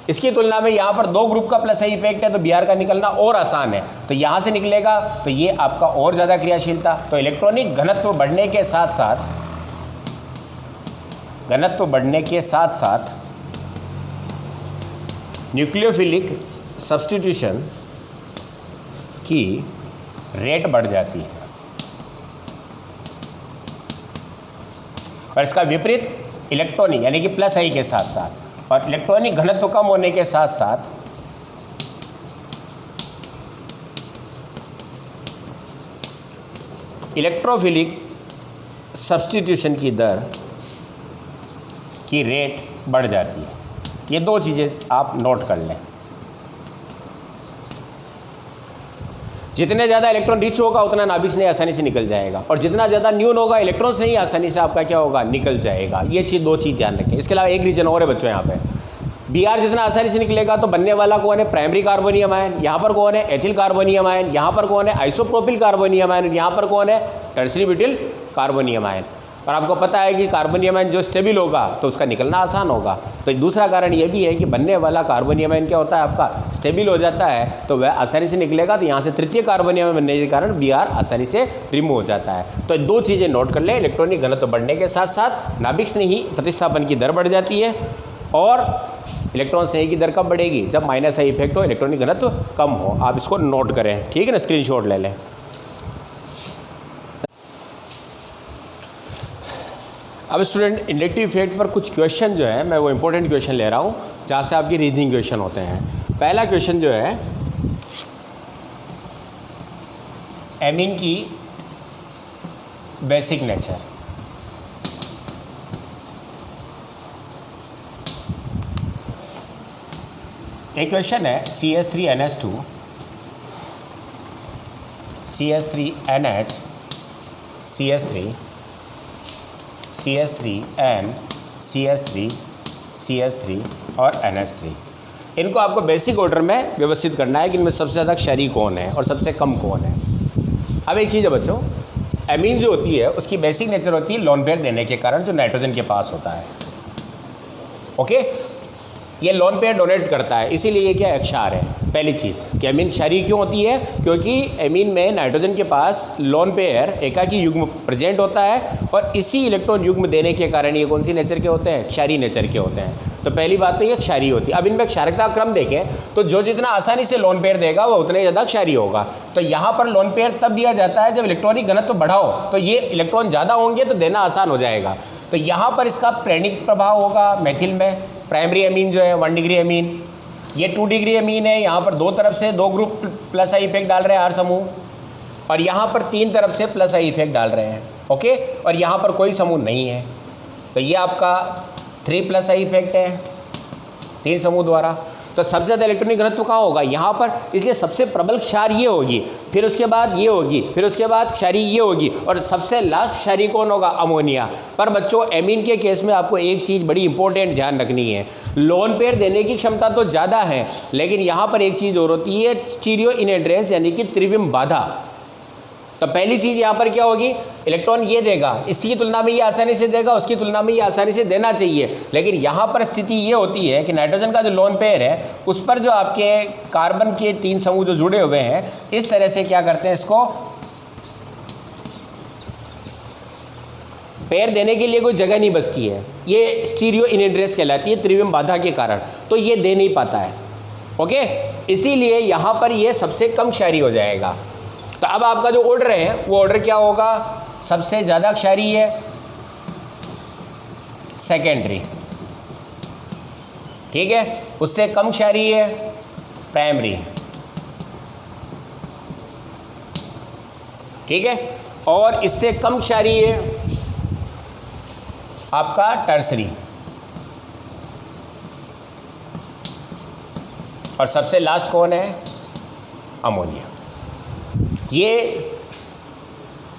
इसकी तुलना में यहाँ पर 2 ग्रुप का प्लस आई इफेक्ट है, तो Br का निकलना और आसान है, तो यहाँ से निकलेगा, तो ये आपका और ज़्यादा क्रियाशीलता। तो इलेक्ट्रॉनिक घनत्व बढ़ने के साथ साथ न्यूक्लियोफिलिक सब्स्टिट्यूशन की रेट बढ़ जाती है, और इसका विपरीत इलेक्ट्रॉनिक यानी कि प्लस आई के साथ साथ, और इलेक्ट्रॉनिक घनत्व कम होने के साथ साथ इलेक्ट्रोफिलिक सब्स्टिट्यूशन की दर की रेट बढ़ जाती है। ये 2 चीज़ें आप नोट कर लें। जितने ज़्यादा इलेक्ट्रॉन रिच होगा उतना नाभिक स्नेही आसानी से निकल जाएगा, और जितना ज़्यादा न्यून होगा इलेक्ट्रॉन स्नेही आसानी से आपका क्या होगा, निकल जाएगा। ये 2 चीज़ ध्यान रखें। इसके अलावा एक रीजन और है बच्चों, यहाँ पे Br जितना आसानी से निकलेगा तो बनने वाला कौन है, प्राइमरी कार्बोनियम आयन, यहाँ पर कौन है, एथिल कार्बोनियम आयन, यहाँ पर कौन है, आइसोप्रोपिल कार्बोनियम आयन, यहाँ पर कौन है, टर्सरी ब्यूटिल कार्बोनियम आयन। और आपको पता है कि कार्बोनियम आयन जो स्टेबल होगा तो उसका निकलना आसान होगा। तो दूसरा कारण ये भी है कि बनने वाला कार्बोनियम आयन क्या होता है, आपका स्टेबल हो जाता है, तो वह आसानी से निकलेगा, तो यहाँ से तृतीय कार्बोनियम बनने के कारण Br आसानी से रिमूव हो जाता है। तो 2 चीज़ें नोट कर लें, इलेक्ट्रॉनिक घनत्व बढ़ने के साथ साथ नाभिक स्नेही प्रतिस्थापन की दर बढ़ जाती है, और इलेक्ट्रॉन स्नेही की दर कब बढ़ेगी, जब माइनस आई इफेक्ट हो, इलेक्ट्रॉनिक घनत्व कम हो। आप इसको नोट करें, ठीक है ना, स्क्रीनशॉट ले लें। अब स्टूडेंट इंडक्टिव इफेक्ट पर कुछ क्वेश्चन जो है मैं वो इंपॉर्टेंट क्वेश्चन ले रहा हूँ जहाँ से आपकी रीजनिंग क्वेश्चन होते हैं। पहला क्वेश्चन जो है एमीन की बेसिक नेचर। एक क्वेश्चन है CH3NH2 CH3NH CH3 CH3N CH3 CH3 और NH3। इनको आपको बेसिक ऑर्डर में व्यवस्थित करना है कि इनमें सबसे ज़्यादा क्षारीय कौन है और सबसे कम कौन है। अब एक चीज़ है बच्चों, एमीन जो होती है उसकी बेसिक नेचर होती है लोन पेयर देने के कारण जो नाइट्रोजन के पास होता है। ओके, ये लोन पेयर डोनेट करता है, इसीलिए ये क्या क्षार है। पहली चीज़ कि एमीन क्षारीय क्यों होती है, क्योंकि एमीन में नाइट्रोजन के पास लोन पेयर एकाकी युग्म प्रेजेंट होता है और इसी इलेक्ट्रॉन युग्म देने के कारण ये कौन सी नेचर के होते हैं, क्षारीय नेचर के होते हैं। तो पहली बात तो ये क्षारीय होती है। अब इनमें क्षारकता क्रम देखें तो जो जितना आसानी से लोन पेयर देगा वो उतना ही ज़्यादा क्षारीय होगा। तो यहाँ पर लोन पेयर तब दिया जाता है जब इलेक्ट्रॉनिक घनत्व बढ़ाओ तो ये इलेक्ट्रॉन ज़्यादा होंगे तो देना आसान हो जाएगा। तो यहाँ पर इसका प्रेरणिक प्रभाव होगा मेथिल में। प्राइमरी अमीन जो है 1 डिग्री अमीन, ये 2 डिग्री अमीन है। यहाँ पर दो तरफ से 2 ग्रुप प्लस आई इफेक्ट डाल रहे हैं R समूह, और यहाँ पर 3 तरफ से प्लस आई इफेक्ट डाल रहे हैं। ओके, और यहाँ पर कोई समूह नहीं है तो ये आपका 3 प्लस आई इफेक्ट है 3 समूह द्वारा। तो सबसे ज़्यादा इलेक्ट्रॉनिक घनत्व कहाँ होगा, यहाँ पर। इसलिए सबसे प्रबल क्षार ये होगी, फिर उसके बाद ये होगी, फिर उसके बाद क्षारीय ये होगी, और सबसे लास्ट क्षारीय कौन होगा, अमोनिया। पर बच्चों एमीन के केस में आपको एक चीज़ बड़ी इंपॉर्टेंट ध्यान रखनी है, लोन पेयर देने की क्षमता तो ज़्यादा है लेकिन यहाँ पर एक चीज़ और होती है स्टीरियो इनएड्रेंस यानी कि त्रिविम बाधा। तो पहली चीज़ यहाँ पर क्या होगी, इलेक्ट्रॉन ये देगा, इसकी तुलना में ये आसानी से देगा, उसकी तुलना में ये आसानी से देना चाहिए। लेकिन यहाँ पर स्थिति ये होती है कि नाइट्रोजन का जो लोन पेयर है उस पर जो आपके कार्बन के 3 समूह जो जुड़े हुए हैं इस तरह से क्या करते हैं, इसको पेयर देने के लिए कोई जगह नहीं बचती है। ये स्टीरियो इनएड्रेंस कहलाती है त्रिविम बाधा के कारण, तो ये दे नहीं पाता है। ओके, इसीलिए यहाँ पर ये सबसे कम क्षारीय हो जाएगा। तो अब आपका जो ऑर्डर है वो ऑर्डर क्या होगा, सबसे ज़्यादा क्षारीय है सेकेंडरी, ठीक है, उससे कम क्षारीय है प्राइमरी, ठीक है, और इससे कम क्षारीय है आपका टर्सरी, और सबसे लास्ट कौन है, अमोनिया। ये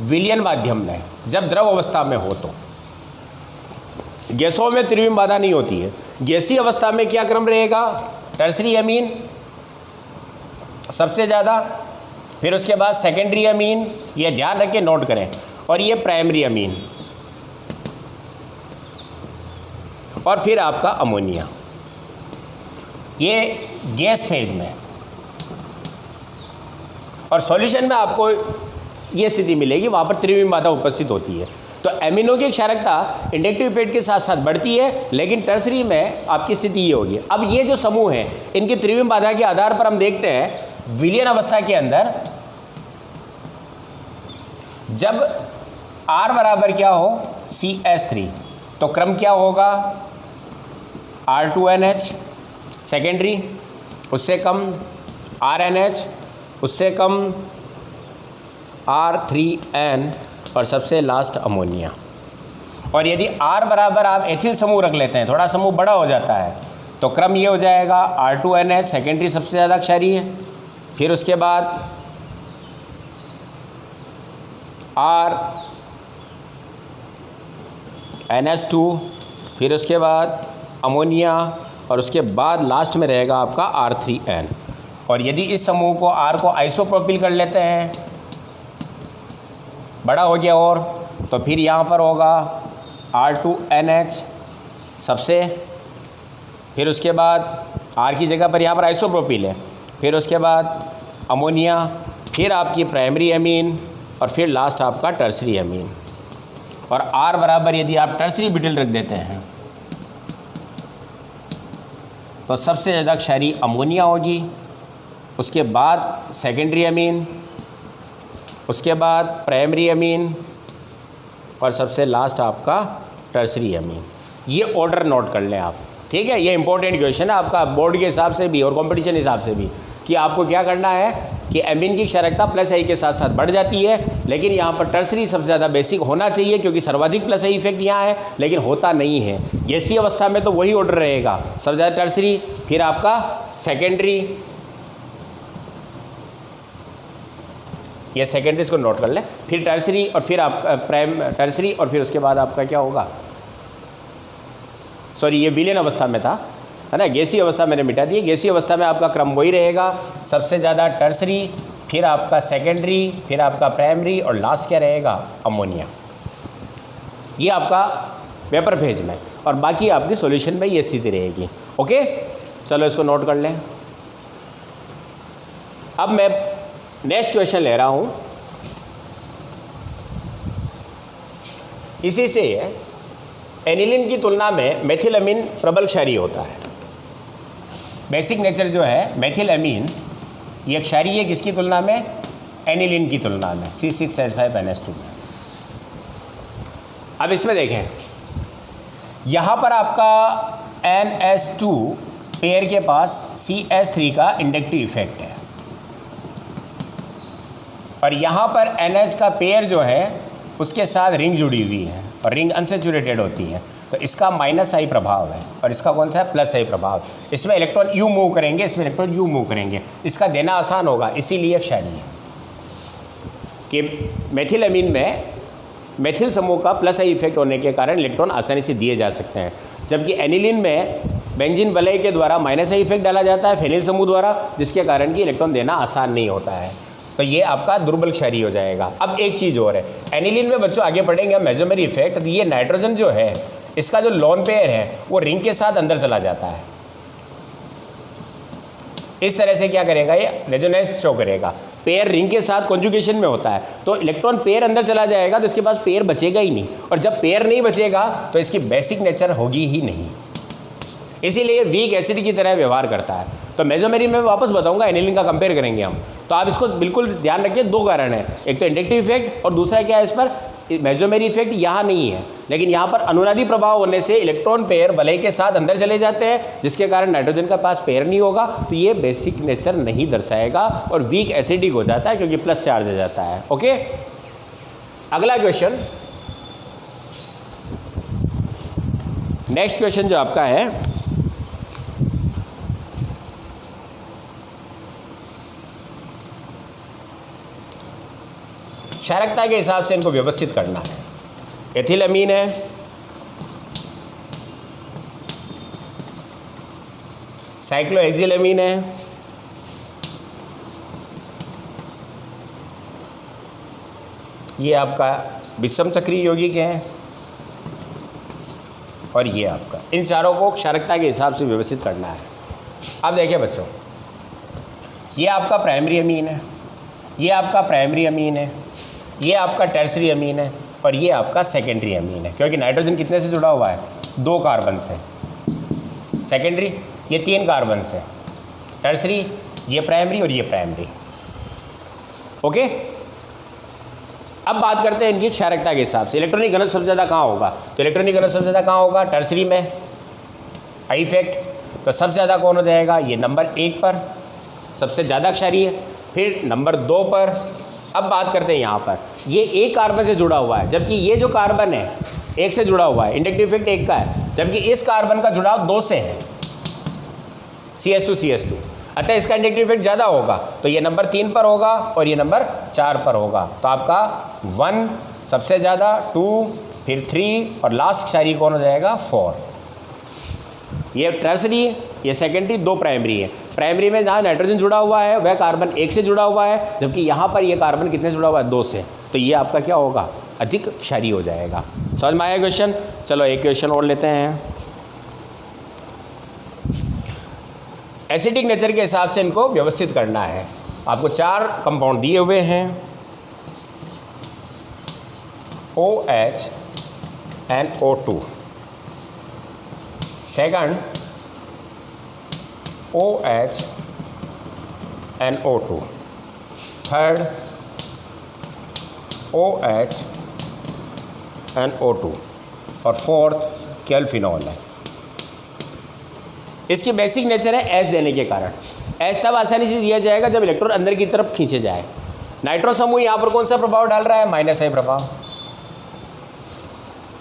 विलयन माध्यम में जब द्रव अवस्था में हो तो गैसों में त्रिविम बाधा नहीं होती है। गैसीय अवस्था में क्या क्रम रहेगा, टर्सरी अमीन सबसे ज़्यादा, फिर उसके बाद सेकेंडरी अमीन, ये ध्यान रख के नोट करें, और ये प्राइमरी अमीन, और फिर आपका अमोनिया। ये गैस फेज में, और सॉल्यूशन में आपको ये स्थिति मिलेगी, वहाँ पर त्रिविम बाधा उपस्थित होती है। तो एमिनो की क्षारकता इंडक्टिव इफेक्ट के साथ साथ बढ़ती है, लेकिन टर्सरी में आपकी स्थिति ये होगी। अब ये जो समूह हैं इनकी त्रिविम बाधा के आधार पर हम देखते हैं विलयन अवस्था के अंदर जब R बराबर क्या हो, CH3, तो क्रम क्या होगा, R2NH सेकेंडरी, उससे कम RNH, उससे कम R3N, और सबसे लास्ट अमोनिया। और यदि R बराबर आप एथिल समूह रख लेते हैं, थोड़ा समूह बड़ा हो जाता है, तो क्रम ये हो जाएगा R2NH सेकेंडरी सबसे ज़्यादा क्षारीय है, फिर उसके बाद RNH2, फिर उसके बाद अमोनिया, और उसके बाद लास्ट में रहेगा आपका R3N। और यदि इस समूह को R को आइसोप्रोपिल कर लेते हैं, बड़ा हो गया, और तो फिर यहाँ पर होगा R2NH सबसे, फिर उसके बाद R की जगह पर यहाँ पर आइसोप्रोपिल है, फिर उसके बाद अमोनिया, फिर आपकी प्राइमरी अमीन, और फिर लास्ट आपका टर्सरी अमीन। और R बराबर यदि आप टर्सरी ब्यूटिल रख देते हैं तो सबसे ज़्यादा क्षारीय अमोनिया होगी, उसके बाद सेकेंडरी अमीन, उसके बाद प्राइमरी अमीन, और सबसे लास्ट आपका टर्सरी अमीन। ये ऑर्डर नोट कर लें आप, ठीक है। ये इंपॉर्टेंट क्वेश्चन है आपका बोर्ड के हिसाब से भी और कंपटीशन हिसाब से भी, कि आपको क्या करना है कि एमीन की क्षारकता प्लस आई के साथ साथ बढ़ जाती है, लेकिन यहाँ पर टर्सरी सबसे ज़्यादा बेसिक होना चाहिए क्योंकि सर्वाधिक प्लस आई इफेक्ट यहाँ है, लेकिन होता नहीं है। ऐसी अवस्था में तो वही ऑर्डर रहेगा, सबसे ज़्यादा टर्सरी, फिर आपका सेकेंडरी, ये सेकेंडरीज को नोट कर लें, फिर टर्सरी और फिर आपका प्राइम टर्सरी और फिर उसके बाद आपका क्या होगा, सॉरी ये विलीन अवस्था में था, है ना, गैसीय अवस्था मैंने मिटा दी। गैसीय अवस्था में आपका क्रम वही रहेगा, सबसे ज़्यादा टर्सरी, फिर आपका सेकेंडरी, फिर आपका प्राइमरी और लास्ट क्या रहेगा, अमोनिया। ये आपका पेपर फेज में, और बाकी आपकी सॉल्यूशन में ये स्थिति रहेगी। ओके, चलो इसको नोट कर लें। अब मैं नेक्स्ट क्वेश्चन ले रहा हूँ, इसी से एनिलीन की तुलना में मेथिलअमीन प्रबल क्षारीय होता है। बेसिक नेचर जो है मेथिलअमीन, ये क्षारीय है किसकी तुलना में, एनिलीन की तुलना में, C6H5NH2 में। अब इसमें देखें, यहाँ पर आपका NH2 पेयर के पास CH3 का इंडक्टिव इफेक्ट है, और यहाँ पर NH का पेयर जो है उसके साथ रिंग जुड़ी हुई है और रिंग अनसेचुरेटेड होती है, तो इसका माइनस आई प्रभाव है और इसका कौन सा है, प्लस आई प्रभाव। इसमें इलेक्ट्रॉन यू मूव करेंगे, इसमें इलेक्ट्रॉन यू मूव करेंगे, इसका देना आसान होगा, इसीलिए क्षारीय है कि मेथिलअमीन में मेथिल समूह का प्लस आई इफेक्ट होने के कारण इलेक्ट्रॉन आसानी से दिए जा सकते हैं, जबकि एनिलीन में बेंजीन वलय के द्वारा माइनस आई इफेक्ट डाला जाता है फेनिल समूह द्वारा, जिसके कारण कि इलेक्ट्रॉन देना आसान नहीं होता है, तो ये आपका दुर्बल क्षारीय हो जाएगा। अब एक चीज़ और है, एनिलीन में बच्चों आगे पढ़ेंगे हम मेसोमेरी इफेक्ट, तो ये नाइट्रोजन जो है इसका जो लोन पेयर है वो रिंग के साथ अंदर चला जाता है, इस तरह से क्या करेगा, ये रेजोनेंस शो करेगा, पेयर रिंग के साथ कॉन्जुगेशन में होता है, तो इलेक्ट्रॉन पेयर अंदर चला जाएगा तो इसके पास पेयर बचेगा ही नहीं, और जब पेयर नहीं बचेगा तो इसकी बेसिक नेचर होगी ही नहीं, इसीलिए वीक एसिड की तरह व्यवहार करता है। तो मेसोमेरी में वापस बताऊंगा, एनिलीन का कंपेयर करेंगे हम, तो आप इसको बिल्कुल ध्यान रखिए, दो कारण है, एक तो इंडक्टिव इफेक्ट और दूसरा क्या है, इस पर मेसोमेरी इफेक्ट यहाँ नहीं है, लेकिन यहाँ पर अनुनादी प्रभाव होने से इलेक्ट्रॉन पेयर वलय के साथ अंदर चले जाते हैं, जिसके कारण नाइट्रोजन का पास पेयर नहीं होगा, तो ये बेसिक नेचर नहीं दर्शाएगा और वीक एसिडिक हो जाता है क्योंकि प्लस चार्ज हो जाता है। ओके, अगला क्वेश्चन, नेक्स्ट क्वेश्चन जो आपका है, क्षारकता के हिसाब से इनको व्यवस्थित करना है। एथिलअमीन है, साइक्लोहेक्सिलअमीन है, ये आपका विषम चक्रीय यौगिक है, और ये आपका, इन चारों को क्षारकता के हिसाब से व्यवस्थित करना है। अब देखिए बच्चों, ये आपका प्राइमरी अमीन है, ये आपका प्राइमरी अमीन है, ये आपका टर्सरी अमीन है, और ये आपका सेकेंडरी अमीन है, क्योंकि नाइट्रोजन कितने से जुड़ा हुआ है, 2 कार्बन से, सेकेंडरी ये 3 कार्बन से, टर्सरी ये प्राइमरी और ये प्राइमरी। ओके, अब बात करते हैं इनकी क्षारकता के हिसाब से। इलेक्ट्रॉनिक घनत्व सबसे ज़्यादा कहाँ होगा, तो इलेक्ट्रॉनिक घनत्व सबसे ज़्यादा कहाँ होगा, टर्सरी में, आई इफेक्ट, तो सबसे ज़्यादा कौन हो जाएगा, ये नंबर 1 पर सबसे ज़्यादा क्षारीय, फिर नंबर 2 पर। अब बात करते हैं यहाँ पर, ये 1 कार्बन से जुड़ा हुआ है, जबकि ये जो कार्बन है 1 से जुड़ा हुआ है, इंडक्टिव इफेक्ट 1 का है, जबकि इस कार्बन का जुड़ाव 2 से है, CH2 अतः इसका इंडक्टिव इफेक्ट ज़्यादा होगा, तो ये नंबर 3 पर होगा और ये नंबर 4 पर होगा। तो आपका 1 सबसे ज़्यादा, 2 फिर 3 और लास्ट क्षारीय कौन हो जाएगा, 4। ये टर्सरी, ये सेकेंडरी, 2 प्राइमरी है। प्राइमरी में जहाँ नाइट्रोजन जुड़ा हुआ है वह कार्बन 1 से जुड़ा हुआ है, जबकि यहाँ पर ये कार्बन कितने से जुड़ा हुआ है, 2 से, तो ये आपका क्या होगा, अधिक क्षारीय हो जाएगा। समझ में आया क्वेश्चन। चलो एक क्वेश्चन और लेते हैं। एसिडिक नेचर के हिसाब से इनको व्यवस्थित करना है। आपको 4 कंपाउंड दिए हुए हैं, OH NO2, second OH NO2, third OH NO2 और फोर्थ केवल फिनॉल है। इसकी बेसिक नेचर है एच देने के कारण। एच तब आसानी से दिया जाएगा जब इलेक्ट्रॉन अंदर की तरफ खींचे जाए। नाइट्रो समूह यहाँ पर कौन सा प्रभाव डाल रहा है? माइनस आई प्रभाव।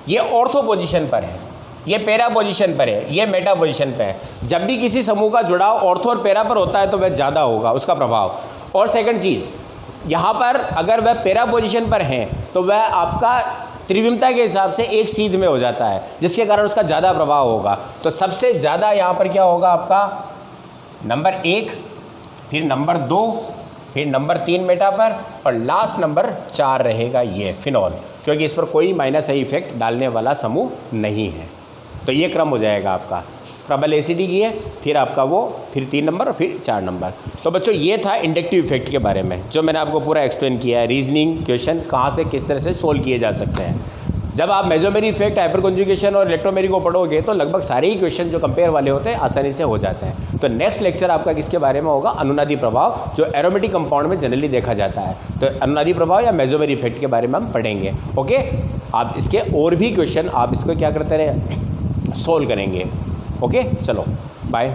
ये ऑर्थो पोजीशन पर है, ये पैरा पोजीशन पर है, ये मेटा पोजीशन पर है। जब भी किसी समूह का जुड़ाव ऑर्थो और पैरा पर होता है तो वह ज़्यादा होगा उसका प्रभाव। और सेकंड चीज़, यहाँ पर अगर वह पैरा पोजीशन पर है तो वह आपका त्रिविमता के हिसाब से एक सीध में हो जाता है, जिसके कारण उसका ज़्यादा प्रभाव होगा। तो सबसे ज़्यादा यहाँ पर क्या होगा आपका? नंबर 1, फिर नंबर 2, फिर नंबर 3 मेटा पर, और लास्ट नंबर 4 रहेगा ये फिनॉल, क्योंकि इस पर कोई माइनस आई इफेक्ट डालने वाला समूह नहीं है। तो ये क्रम हो जाएगा आपका। प्रबल एसिडी की है, फिर आपका वो, फिर 3 नंबर और फिर 4 नंबर। तो बच्चों ये था इंडक्टिव इफेक्ट के बारे में, जो मैंने आपको पूरा एक्सप्लेन किया है। रीजनिंग क्वेश्चन कहाँ से किस तरह से सोल्व किए जा सकते हैं। जब आप मेसोमेरी इफेक्ट, हाइपर कॉन्जुगेशन और इलेक्ट्रोमेरी को पढ़ोगे तो लगभग सारे ही क्वेश्चन जो कंपेयर वाले होते हैं आसानी से हो जाते हैं। तो नेक्स्ट लेक्चर आपका किसके बारे में होगा? अनुनादी प्रभाव, जो एरोमेटिक कंपाउंड में जनरली देखा जाता है। तो अनुनादी प्रभाव या मेसोमेरी इफेक्ट के बारे में हम पढ़ेंगे। ओके, आप इसके और भी क्वेश्चन आप इसको क्या करते रहे? सोल्व करेंगे। ओके, चलो बाय।